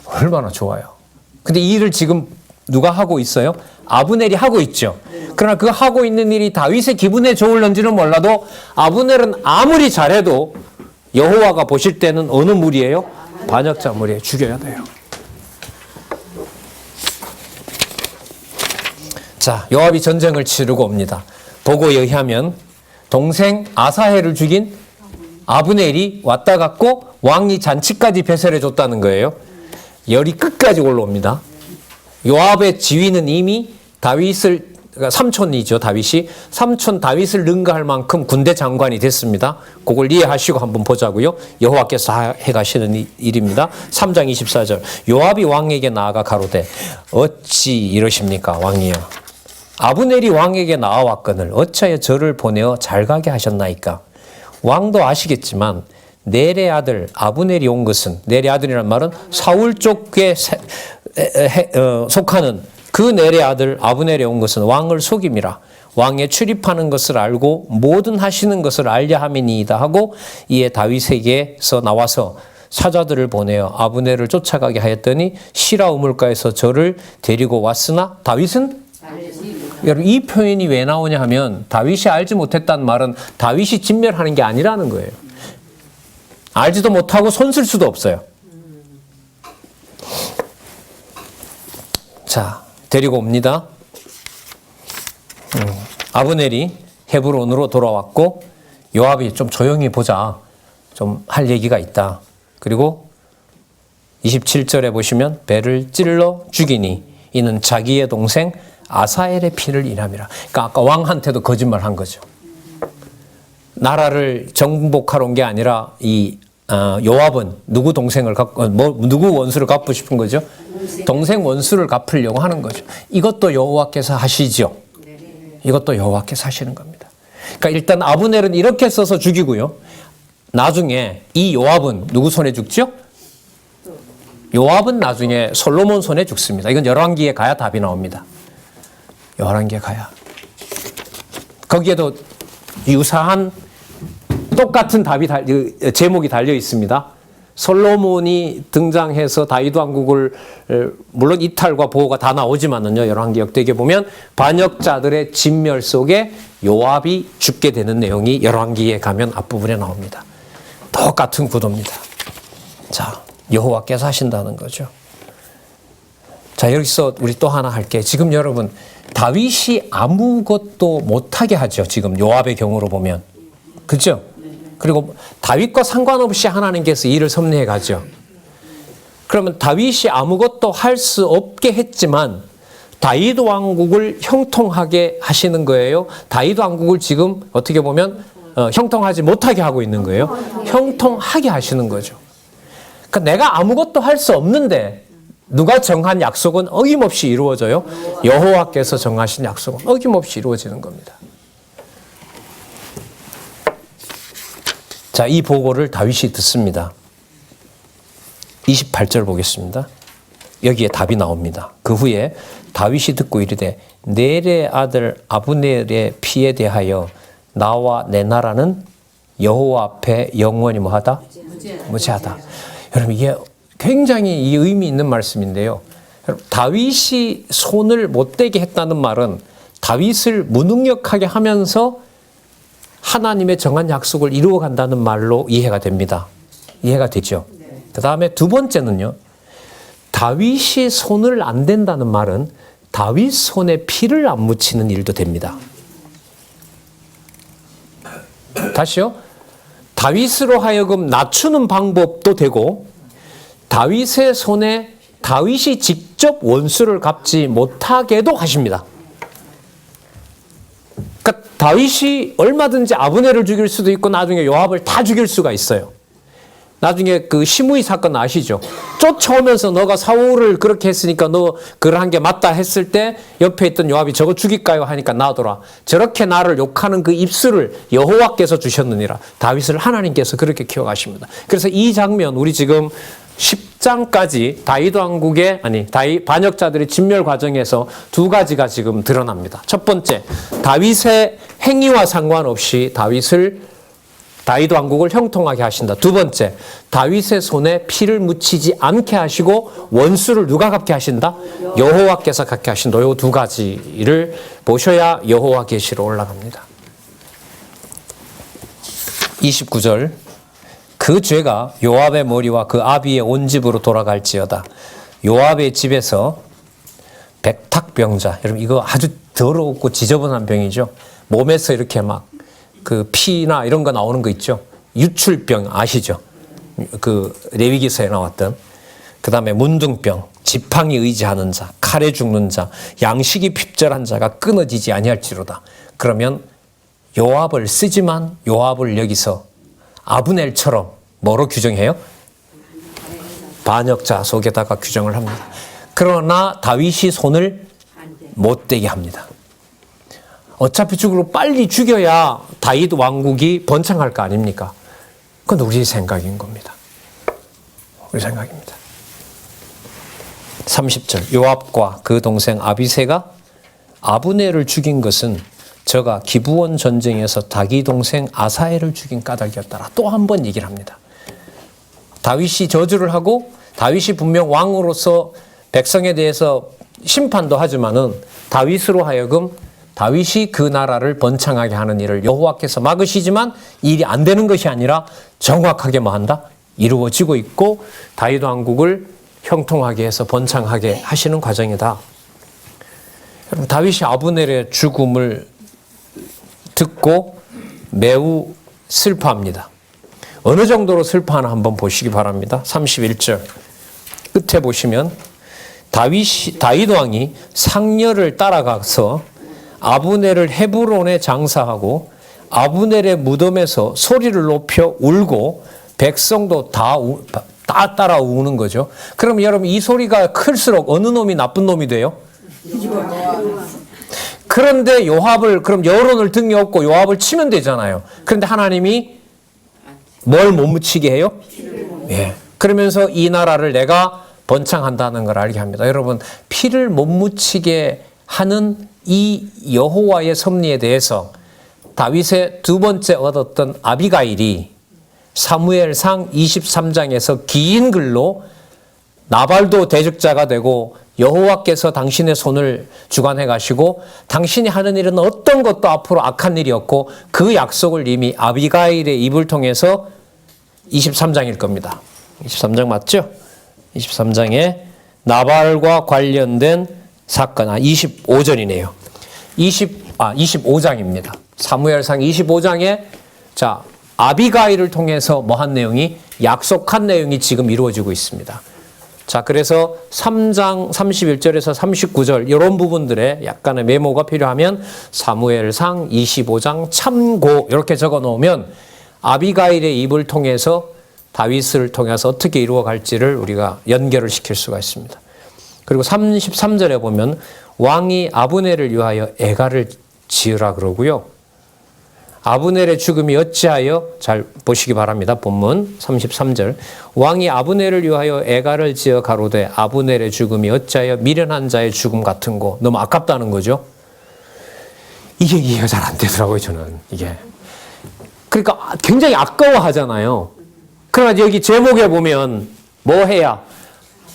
얼마나 좋아요. 근데 이 일을 지금 누가 하고 있어요? 아브넬이 하고 있죠. 그러나 그 하고 있는 일이 다윗의 기분에 좋을런지는 몰라도 아브넬은 아무리 잘해도 여호와가 보실 때는 어느 무리예요? 반역자 무리에 죽여야 돼요. 자, 요압이 전쟁을 치르고 옵니다. 보고에 의하면 동생 아사헬을 죽인 아브넬이 왔다 갔고 왕이 잔치까지 배설해 줬다는 거예요. 열이 끝까지 올라옵니다. 요압의 지위는 이미 다윗을, 그러니까 삼촌이죠, 다윗이. 삼촌 다윗을 능가할 만큼 군대 장관이 됐습니다. 그걸 이해하시고 한번 보자고요. 여호와께서 해가시는 일입니다. 3장 24절. 요압이 왕에게 나아가 가로되 어찌 이러십니까 왕이여. 아브넬이 왕에게 나와왔거늘 어찌하여 저를 보내어 잘 가게 하셨나이까. 왕도 아시겠지만 넬의 아들 아브넬이 온 것은, 넬의 아들이란 말은 사울 쪽에 속하는 그 넬의 아들 아브넬이 온 것은 왕을 속임이라. 왕에 출입하는 것을 알고 모든 하시는 것을 알려 함이니이다 하고 이에 다윗에게서 나와서 사자들을 보내어 아브넬을 쫓아가게 하였더니 시라 우물가에서 저를 데리고 왔으나 다윗은, 여러분 이 표현이 왜 나오냐 하면 다윗이 알지 못했다는 말은 다윗이 진멸하는 게 아니라는 거예요. 알지도 못하고 손쓸 수도 없어요. 자, 데리고 옵니다. 아브넬이 헤브론으로 돌아왔고 요압이 좀 조용히 보자, 좀 할 얘기가 있다. 그리고 27절에 보시면 배를 찔러 죽이니 이는 자기의 동생 아사엘의 피를 인함이라. 그러니까 아까 왕한테도 거짓말한 거죠. 나라를 정복하러 온 게 아니라 이 요압은 누구 동생을 누구 원수를 갚고 싶은 거죠? 동생 원수를 갚으려고 하는 거죠. 이것도 여호와께서 하시죠. 이것도 여호와께서 하시는 겁니다. 그러니까 일단 아브넬은 이렇게 써서 죽이고요. 나중에 이 요압은 누구 손에 죽죠? 요압은 나중에 솔로몬 손에 죽습니다. 이건 열왕기에 가야 답이 나옵니다. 열왕기에 가야. 거기에도 유사한 똑같은 답이 제목이 달려 있습니다. 솔로몬이 등장해서 다윗 왕국을 물론 이탈과 보호가 다 나오지만은요, 열왕기 역대기에 보면 반역자들의 진멸 속에 요압이 죽게 되는 내용이 열왕기에 가면 앞부분에 나옵니다. 똑같은 구도입니다. 자, 여호와께서 하신다는 거죠. 자, 여기서 우리 또 하나 할게. 지금 여러분 다윗이 아무것도 못하게 하죠. 지금 요압의 경우로 보면. 그죠? 그리고 다윗과 상관없이 하나님께서 일을 섭리해 가죠. 그러면 다윗이 아무것도 할 수 없게 했지만 다윗 왕국을 형통하게 하시는 거예요. 다윗 왕국을 지금 어떻게 보면 형통하지 못하게 하고 있는 거예요. 형통하게 하시는 거죠. 그러니까 내가 아무것도 할 수 없는데 누가 정한 약속은 어김없이 이루어져요. 여호와께서 정하신 약속은 어김없이 이루어지는 겁니다. 자, 이 보고를 다윗이 듣습니다. 28절 보겠습니다. 여기에 답이 나옵니다. 그 후에 다윗이 듣고 이르되 넬의 아들 아브넬의 피에 대하여 나와 내 나라는 여호와 앞에 영원히 뭐하다? 무죄하다. 여러분 이게 굉장히 이 의미 있는 말씀인데요. 다윗이 손을 못 대게 했다는 말은 다윗을 무능력하게 하면서 하나님의 정한 약속을 이루어 간다는 말로 이해가 됩니다. 이해가 되죠. 그 다음에 두 번째는요. 다윗이 손을 안 댄다는 말은 다윗 손에 피를 안 묻히는 일도 됩니다. 다시요. 다윗으로 하여금 낮추는 방법도 되고 다윗의 손에 다윗이 직접 원수를 갚지 못하게도 하십니다. 그러니까 다윗이 얼마든지 아브넬을 죽일 수도 있고 나중에 요압을 다 죽일 수가 있어요. 나중에 그 시므이 사건 아시죠? 쫓아오면서 너가 사울을 그렇게 했으니까 너 그걸 한 게 맞다 했을 때 옆에 있던 요압이 저거 죽일까요? 하니까 놔둬라. 저렇게 나를 욕하는 그 입술을 여호와께서 주셨느니라. 다윗을 하나님께서 그렇게 키워가십니다. 그래서 이 장면 우리 지금 10장까지 다윗 왕국의 반역자들의 진멸 과정에서 두 가지가 지금 드러납니다. 첫 번째, 다윗의 행위와 상관없이 다윗 왕국을 형통하게 하신다. 두 번째, 다윗의 손에 피를 묻히지 않게 하시고 원수를 누가 갚게 하신다? 여호와께서 갚게 하신다. 이 두 가지를 보셔야 여호와 계시로 올라갑니다. 29절, 그 죄가 요압의 머리와 그 아비의 온 집으로 돌아갈지어다. 요압의 집에서 백탁병자, 여러분 이거 아주 더럽고 지저분한 병이죠. 몸에서 이렇게 막 그 피나 이런 거 나오는 거 있죠. 유출병 아시죠? 그 레위기서에 나왔던. 그 다음에 문둥병, 지팡이 의지하는 자, 칼에 죽는 자, 양식이 핍절한 자가 끊어지지 아니할지로다. 그러면 요압을 쓰지만 요압을 여기서 아브넬처럼 뭐로 규정해요? 반역자 속에다가 규정을 합니다. 그러나 다윗이 손을 못 대게 합니다. 어차피 죽으로 빨리 죽여야 다윗 왕국이 번창할 거 아닙니까? 그건 우리 생각인 겁니다. 우리 생각입니다. 30절, 요압과 그 동생 아비새가 아브넬을 죽인 것은 저가 기브온 전쟁에서 자기 동생 아사엘을 죽인 까닭이었더라. 또 한 번 얘기를 합니다. 다윗이 저주를 하고 다윗이 분명 왕으로서 백성에 대해서 심판도 하지만은 다윗으로 하여금 다윗이 그 나라를 번창하게 하는 일을 여호와께서 막으시지만 일이 안 되는 것이 아니라 정확하게 뭐 한다? 이루어지고 있고 다윗 왕국을 형통하게 해서 번창하게 하시는 과정이다. 여러분, 다윗이 아브넬의 죽음을 듣고 매우 슬퍼합니다. 어느 정도로 슬퍼하나 한번 보시기 바랍니다. 31절 끝에 보시면 다윗 왕이 상녀를 따라가서 아브넬을 헤브론에 장사하고 아브넬의 무덤에서 소리를 높여 울고 백성도 다 따라 우는 거죠. 그럼 여러분 이 소리가 클수록 어느 놈이 나쁜 놈이 돼요? 그런데 요압을 그럼 여론을 등에 업고 요압을 치면 되잖아요. 그런데 하나님이 뭘 못 묻히게 해요? 예. 그러면서 이 나라를 내가 번창한다는 걸 알게 합니다. 여러분 피를 못 묻히게 하는 이 여호와의 섭리에 대해서 다윗의 두 번째 얻었던 아비가일이 사무엘상 23장에서 긴 글로 나발도 대적자가 되고 여호와께서 당신의 손을 주관해 가시고 당신이 하는 일은 어떤 것도 앞으로 악한 일이었고 그 약속을 이미 아비가일의 입을 통해서 23장일 겁니다. 23장 맞죠? 23장에 나발과 관련된 사건, 25절이네요. 25장입니다. 사무엘상 25장에 자, 아비가일을 통해서 뭐 한 내용이 약속한 내용이 지금 이루어지고 있습니다. 자, 그래서 3장 31절에서 39절 이런 부분들에 약간의 메모가 필요하면 사무엘상 25장 참고 이렇게 적어 놓으면 아비가일의 입을 통해서 다윗을 통해서 어떻게 이루어갈지를 우리가 연결을 시킬 수가 있습니다. 그리고 33절에 보면 왕이 아브넬을 위하여 애가를 지으라 그러고요. 아브넬의 죽음이 어찌하여 잘 보시기 바랍니다. 본문 33절 왕이 아브넬을 위하여 애가를 지어 가로되 아브넬의 죽음이 어찌하여 미련한 자의 죽음 같은고. 너무 아깝다는 거죠. 이게 이해가 잘 안 되더라고요. 저는 이게 그러니까 굉장히 아까워하잖아요. 그러나 여기 제목에 보면 뭐 해야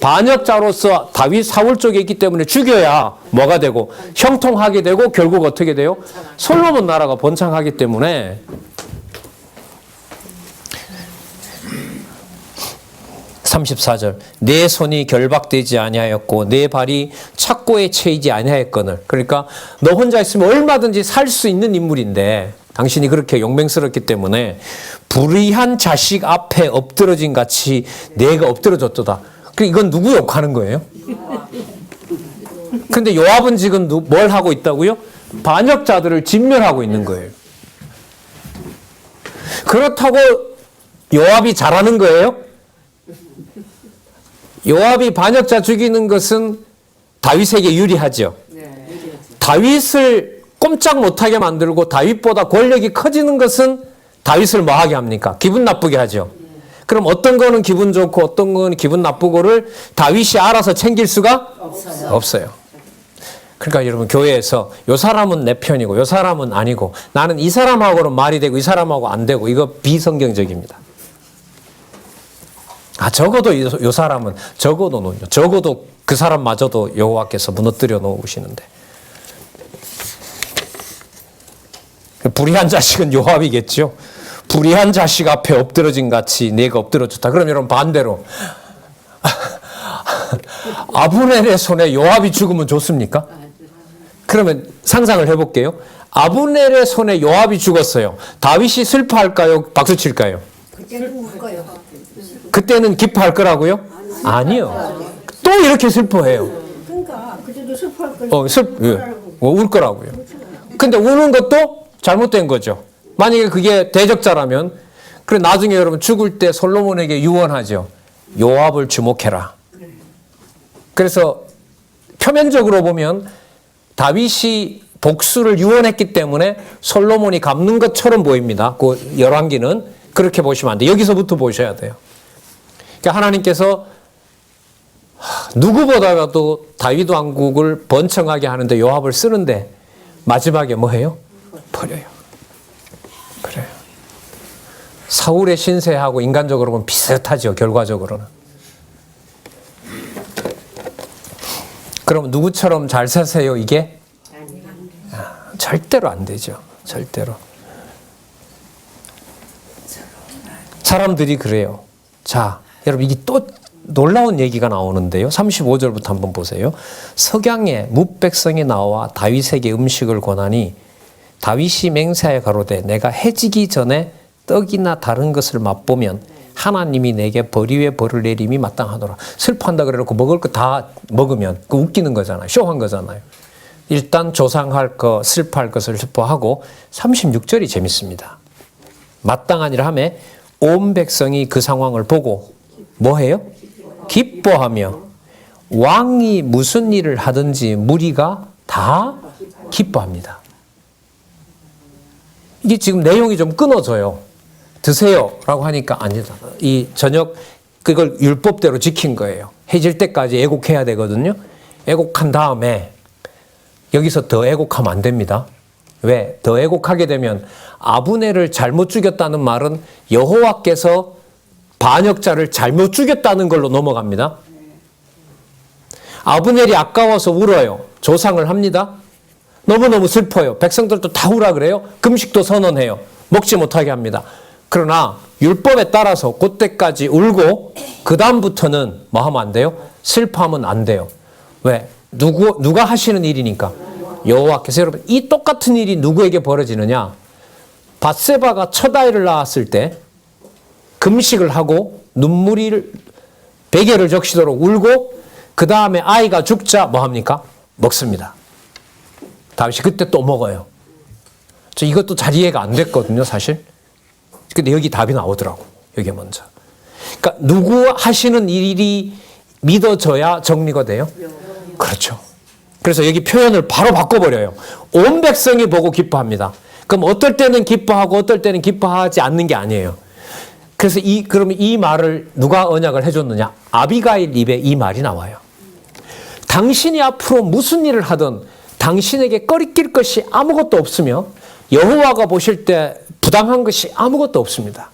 반역자로서 다윗 사울 쪽에 있기 때문에 죽여야 뭐가 되고 형통하게 되고 결국 어떻게 돼요? 솔로몬 나라가 번창하기 때문에 (34절) 내 손이 결박되지 아니하였고 내 발이 착고에 채이지 아니하였거늘. 그러니까 너 혼자 있으면 얼마든지 살 수 있는 인물인데 당신이 그렇게 용맹스럽기 때문에 불의한 자식 앞에 엎드러진 같이 내가 엎드러졌도다. 이건 누구 욕하는 거예요? 근데 요압은 지금 뭘 하고 있다고요? 반역자들을 진멸하고 있는 거예요. 그렇다고 요압이 잘하는 거예요? 요압이 반역자 죽이는 것은 다윗에게 유리하죠. 다윗을 꼼짝 못하게 만들고 다윗보다 권력이 커지는 것은 다윗을 뭐하게 합니까? 기분 나쁘게 하죠. 그럼 어떤 거는 기분 좋고 어떤 거는 기분 나쁘고를 다윗이 알아서 챙길 수가 없어요. 그러니까 여러분 교회에서 요 사람은 내 편이고 요 사람은 아니고 나는 이 사람하고는 말이 되고 이 사람하고 안 되고 이거 비성경적입니다. 적어도 요 사람은 적어도 그 사람마저도 여호와께서 무너뜨려 놓으시는데 불의한 자식은 요압이겠죠. 불의한 자식 앞에 엎드러진 같이 내가 엎드러졌다. 그럼 여러분 반대로 아브넬의 손에 요압이 죽으면 좋습니까? 그러면 상상을 해볼게요. 아브넬의 손에 요압이 죽었어요. 다윗이 슬퍼할까요? 박수칠까요? 그때는 기뻐할 거라고요? 아니요. 또 이렇게 슬퍼해요. 그러니까 그때도 슬퍼할 거예요. 울 거라고요. 근데 우는 것도 잘못된 거죠. 만약에 그게 대적자라면 그래 나중에 여러분 죽을 때 솔로몬에게 유언하죠. 요압을 주목해라. 그래서 표면적으로 보면 다윗이 복수를 유언했기 때문에 솔로몬이 갚는 것처럼 보입니다. 그 열왕기는 그렇게 보시면 안 돼요. 여기서부터 보셔야 돼요. 그러니까 하나님께서 누구보다도 다윗 왕국을 번창하게 하는데 요압을 쓰는데 마지막에 뭐 해요? 버려요. 그래요. 사울의 신세하고 인간적으로 보면 비슷하죠. 결과적으로는. 그럼 누구처럼 잘 사세요 이게? 절대로 안 되죠. 절대로. 사람들이 그래요. 자, 여러분 이게 또 놀라운 얘기가 나오는데요. 35절부터 한번 보세요. 석양에 뭇백성이 나와 다윗에게 음식을 권하니 다윗이 맹세하여 가로되 내가 해지기 전에 떡이나 다른 것을 맛보면 하나님이 내게 벌 위에 벌을 내림이 마땅하더라. 슬퍼한다 그래놓고 먹을 거 다 먹으면 그 웃기는 거잖아요. 쇼한 거잖아요. 일단 조상할 거 슬퍼할 것을 슬퍼하고 36절이 재밌습니다. 마땅하니라 하매 온 백성이 그 상황을 보고 뭐 해요? 기뻐하며 왕이 무슨 일을 하든지 무리가 다 기뻐합니다. 이게 지금 내용이 좀 끊어져요. 드세요 라고 하니까 아니다. 이 저녁 그걸 율법대로 지킨 거예요. 해질 때까지 애곡해야 되거든요. 애곡한 다음에 여기서 더 애곡하면 안 됩니다. 왜? 더 애곡하게 되면 아브넬을 잘못 죽였다는 말은 여호와께서 반역자를 잘못 죽였다는 걸로 넘어갑니다. 아브넬이 아까워서 울어요. 조상을 합니다. 너무너무 슬퍼요. 백성들도 다 우라 그래요. 금식도 선언해요. 먹지 못하게 합니다. 그러나 율법에 따라서 그때까지 울고 그 다음부터는 뭐 하면 안 돼요? 슬퍼하면 안 돼요. 왜? 누가 하시는 일이니까. 여호와께서. 여러분 이 똑같은 일이 누구에게 벌어지느냐? 밧세바가 첫 아이를 낳았을 때 금식을 하고 눈물이 베개를 적시도록 울고 그 다음에 아이가 죽자 뭐 합니까? 먹습니다. 다윗이 그때 또 먹어요. 저 이것도 잘 이해가 안 됐거든요, 사실. 근데 여기 답이 나오더라고. 여기 먼저. 그러니까 누구 하시는 일이 믿어져야 정리가 돼요? 그렇죠. 그래서 여기 표현을 바로 바꿔버려요. 온 백성이 보고 기뻐합니다. 그럼 어떨 때는 기뻐하고 어떨 때는 기뻐하지 않는 게 아니에요. 그래서 그러면 이 말을 누가 언약을 해줬느냐? 아비가일 입에 이 말이 나와요. 당신이 앞으로 무슨 일을 하든 당신에게 꺼리낄 것이 아무것도 없으며 여호와가 보실 때 부당한 것이 아무것도 없습니다.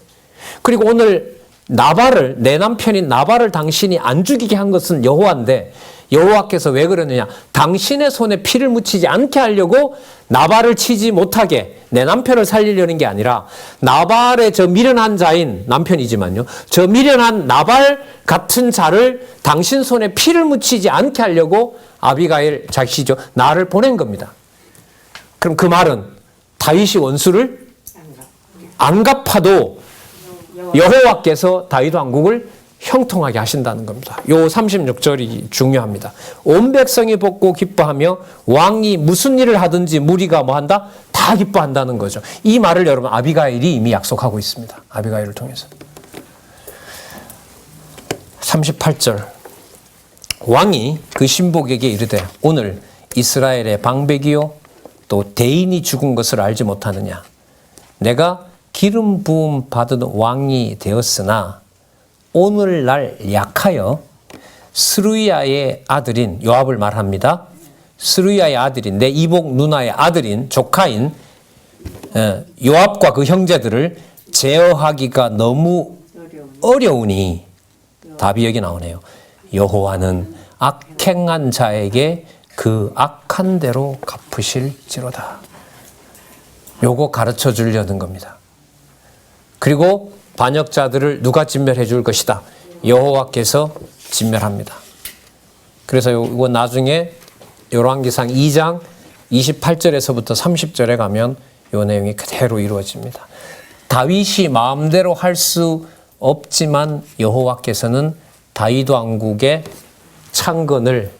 그리고 오늘 나발을 내 남편인 나발을 당신이 안 죽이게 한 것은 여호와인데 여호와께서 왜 그러느냐? 당신의 손에 피를 묻히지 않게 하려고 나발을 치지 못하게 내 남편을 살리려는 게 아니라 나발의 저 미련한 자인 남편이지만요. 저 미련한 나발 같은 자를 당신 손에 피를 묻히지 않게 하려고 아비가일 자기시죠. 나를 보낸 겁니다. 그럼 그 말은 다윗이 원수를 안 갚아도 여호와께서 다윗 왕국을 형통하게 하신다는 겁니다. 요 36절이 중요합니다. 온 백성이 복고 기뻐하며 왕이 무슨 일을 하든지 무리가 뭐 한다? 다 기뻐한다는 거죠. 이 말을 여러분 아비가일이 이미 약속하고 있습니다. 아비가일을 통해서. 38절 왕이 그 신복에게 이르되 오늘 이스라엘의 방백이요 또 대인이 죽은 것을 알지 못하느냐. 내가 기름 부음 받은 왕이 되었으나 오늘날 약하여 스루야의 아들인 요압을 말합니다. 스루야의 아들인 내 이복 누나의 아들인 조카인 요압과 그 형제들을 제어하기가 너무 어려우니 답이 여기 나오네요. 여호와는 악행한 자에게 그 악한 대로 갚으실지로다. 요거 가르쳐 주려는 겁니다. 그리고 반역자들을 누가 진멸해 줄 것이다. 여호와께서 진멸합니다. 그래서 이거 나중에 열왕기상 2장 28절에서부터 30절에 가면 이 내용이 그대로 이루어집니다. 다윗이 마음대로 할 수 없지만 여호와께서는 다윗 왕국의 창건을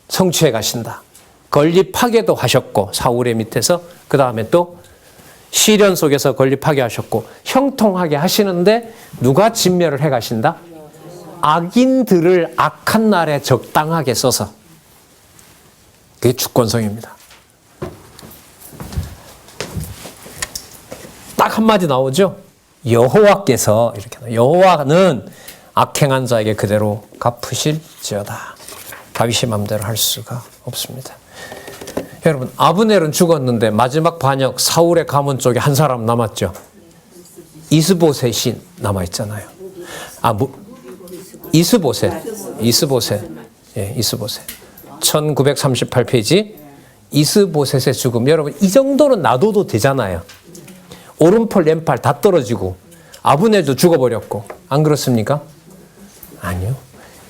성취해 가신다. 건립하게도 하셨고 사울의 밑에서 그 다음에 또 시련 속에서 건립하게 하셨고 형통하게 하시는데 누가 진멸을 해 가신다? 악인들을 악한 날에 적당하게 써서. 그게 주권성입니다. 딱 한마디 나오죠. 여호와께서 이렇게 여호와는 악행한 자에게 그대로 갚으실지어다. 다윗이 마음대로 할 수가 없습니다. 여러분 아브넬은 죽었는데 마지막 반역 사울의 가문 쪽에 한 사람 남았죠. 이스보셋이 남아있잖아요. 이스보셋. 예, 이스보셋. 1938페이지 이스보셋의 죽음. 여러분 이 정도는 놔둬도 되잖아요. 오른팔 왼팔 다 떨어지고 아브넬도 죽어버렸고 안 그렇습니까? 아니요.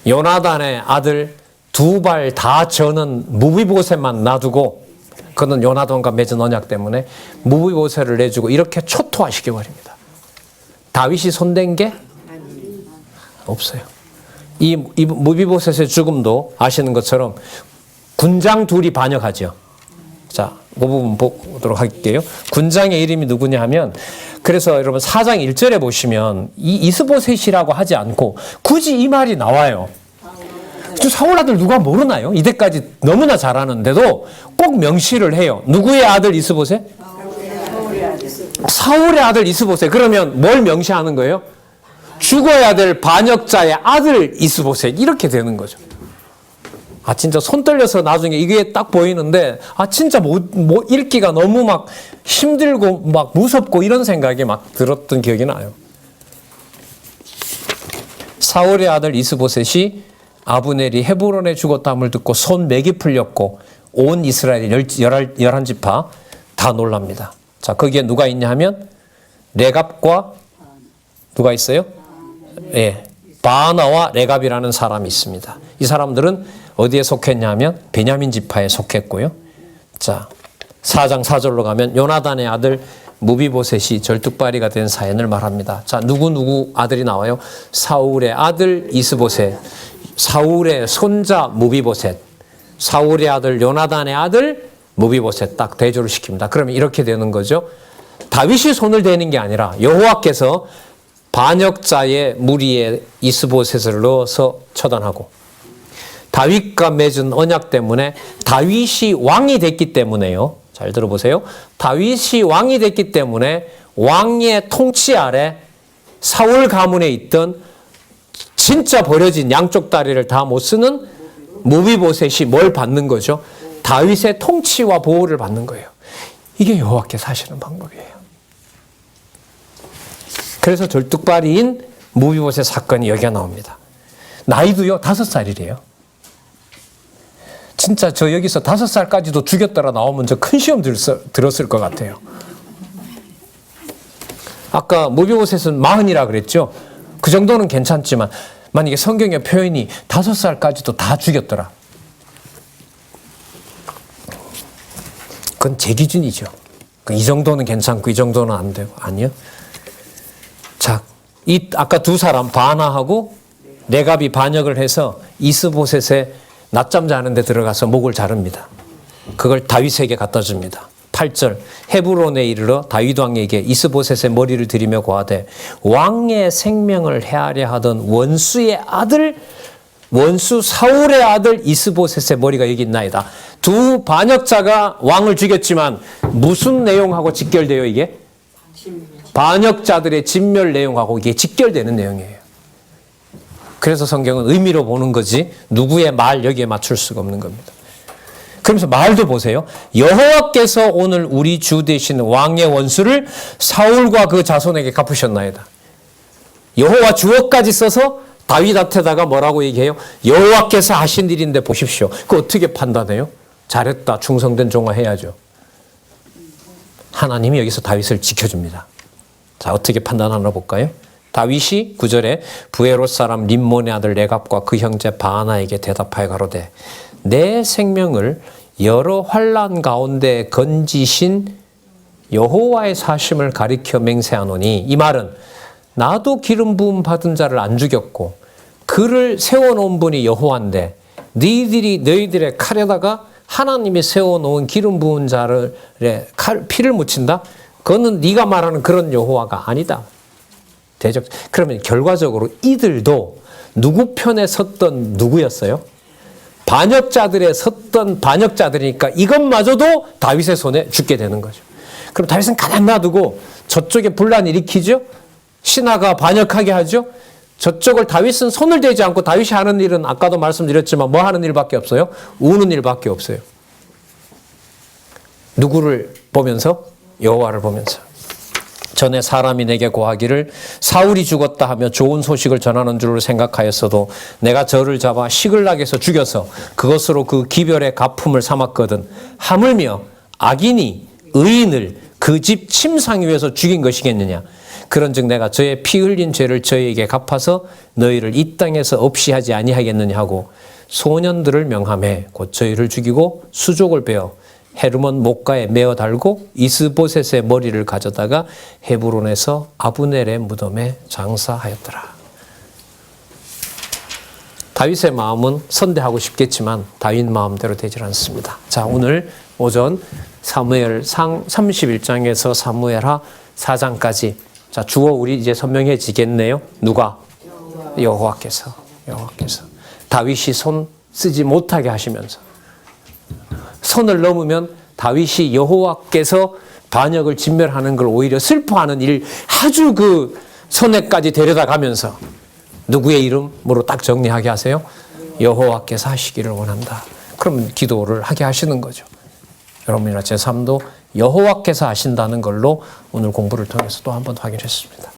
요나단의 아들 두 발 다 저는 무비보셋만 놔두고 그는 요나단과 맺은 언약 때문에 무비보셋을 내주고 이렇게 초토화시켜 버립니다. 다윗이 손댄 게 없어요. 이 무비보셋의 죽음도 아시는 것처럼 군장 둘이 반역하죠. 자, 그 부분 보도록 할게요. 군장의 이름이 누구냐 하면 그래서 여러분 4장 1절에 보시면 이 이스보셋이라고 하지 않고 굳이 이 말이 나와요. 사울 아들 누가 모르나요? 이때까지 너무나 잘하는데도 꼭 명시를 해요. 누구의 아들 이스보셋? 사울의 아들 이스보셋. 그러면 뭘 명시하는 거예요? 죽어야 될 반역자의 아들 이스보셋. 이렇게 되는 거죠. 진짜 손 떨려서 나중에 이게 딱 보이는데 진짜 뭐 읽기가 너무 막 힘들고 막 무섭고 이런 생각이 막 들었던 기억이 나요. 사울의 아들 이스보셋이 아브넬이 헤브론에 죽었다함을 듣고 손 맥이 풀렸고 온 이스라엘 11지파 다 놀랍니다. 자, 거기에 누가 있냐 하면 레갑과 누가 있어요? 예, 바나와 레갑이라는 사람이 있습니다. 이 사람들은 어디에 속했냐 하면 베냐민 지파에 속했고요. 자, 4장 4절로 가면 요나단의 아들 무비보셋이 절뚝발이가 된 사연을 말합니다. 자, 누구 아들이 나와요? 사울의 아들 이스보셋, 사울의 손자 무비보셋, 사울의 아들 요나단의 아들 무비보셋 딱 대조를 시킵니다. 그러면 이렇게 되는 거죠. 다윗이 손을 대는 게 아니라 여호와께서 반역자의 무리에 이스보셋을 넣어서 처단하고 다윗과 맺은 언약 때문에 다윗이 왕이 됐기 때문에요. 잘 들어보세요. 다윗이 왕이 됐기 때문에 왕의 통치 아래 사울 가문에 있던 진짜 버려진 양쪽 다리를 다 못 쓰는 무비보셋이 뭘 받는 거죠? 다윗의 통치와 보호를 받는 거예요. 이게 여호와께서 하시는 방법이에요. 그래서 절뚝발이인 무비보셋 사건이 여기가 나옵니다. 나이도요 5살이래요. 진짜 저 여기서 5살까지도 죽였더라 나오면 저 큰 시험 들었을 것 같아요. 아까 무비보셋은 40이라 그랬죠. 그 정도는 괜찮지만 만약에 성경의 표현이 5살까지도 다 죽였더라. 그건 제 기준이죠. 이 정도는 괜찮고 이 정도는 안 되고. 아니요. 자, 아까 두 사람 바나하고 레갑이 반역을 해서 이스보셋의 낮잠 자는 데 들어가서 목을 자릅니다. 그걸 다윗에게 갖다 줍니다. 8절 헤브론에 이르러 다윗 왕에게 이스보셋의 머리를 들이며 고하되 왕의 생명을 해하려 하던 원수의 아들 원수 사울의 아들 이스보셋의 머리가 여기 있나이다. 두 반역자가 왕을 죽였지만 무슨 내용하고 직결돼요 이게? 반역자들의 진멸 내용하고 이게 직결되는 내용이에요. 그래서 성경은 의미로 보는 거지 누구의 말 여기에 맞출 수가 없는 겁니다. 그러면서 말도 보세요. 여호와께서 오늘 우리 주 되신 왕의 원수를 사울과 그 자손에게 갚으셨나이다. 여호와 주어까지 써서 다윗한테다가 뭐라고 얘기해요? 여호와께서 하신 일인데 보십시오. 그거 어떻게 판단해요? 잘했다. 충성된 종아 해야죠. 하나님이 여기서 다윗을 지켜줍니다. 자, 어떻게 판단하나 볼까요? 다윗이 9절에 부에롯 사람 림몬의 아들 레갑과 그 형제 바하나에게 대답하여 가로되 내 생명을 여러 환난 가운데 건지신 여호와의 사심을 가리켜 맹세하노니 이 말은 나도 기름 부음 받은 자를 안 죽였고 그를 세워놓은 분이 여호와인데 너희들의 칼에다가 하나님이 세워놓은 기름 부은 자를 피를 묻힌다? 그거는 네가 말하는 그런 여호와가 아니다. 그러면 결과적으로 이들도 누구 편에 섰던 누구였어요? 반역자들에 섰던 반역자들이니까 이것마저도 다윗의 손에 죽게 되는 거죠. 그럼 다윗은 가만 놔두고 저쪽에 분란 일으키죠. 신하가 반역하게 하죠. 저쪽을 다윗은 손을 대지 않고 다윗이 하는 일은 아까도 말씀드렸지만 뭐 하는 일밖에 없어요? 우는 일밖에 없어요. 누구를 보면서? 여호와를 보면서. 전에 사람이 내게 고하기를 사울이 죽었다 하며 좋은 소식을 전하는 줄 생각하였어도 내가 저를 잡아 시글락에서 죽여서 그것으로 그 기별의 갚음을 삼았거든. 하물며 악인이 의인을 그 집 침상 위에서 죽인 것이겠느냐. 그런즉 내가 저의 피 흘린 죄를 저에게 갚아서 너희를 이 땅에서 없이 하지 아니하겠느냐 하고 소년들을 명함해 곧 저희를 죽이고 수족을 베어 헤르몬 목가에 메어 달고 이스보셋의 머리를 가져다가 헤브론에서 아브넬의 무덤에 장사하였더라. 다윗의 마음은 선대하고 싶겠지만 다윗 마음대로 되질 않습니다. 자, 오늘 오전 사무엘상 31장에서 사무엘하 4장까지 자, 주어 우리 이제 선명해지겠네요. 누가? 여호와께서. 다윗이 손 쓰지 못하게 하시면서 선을 넘으면 다윗이 여호와께서 반역을 진멸하는 걸 오히려 슬퍼하는 일 아주 그 선에까지 데려다 가면서 누구의 이름으로 딱 정리하게 하세요? 여호와께서 하시기를 원한다. 그러면 기도를 하게 하시는 거죠. 여러분이나 제 삶도 여호와께서 하신다는 걸로 오늘 공부를 통해서 또 한 번 확인했습니다.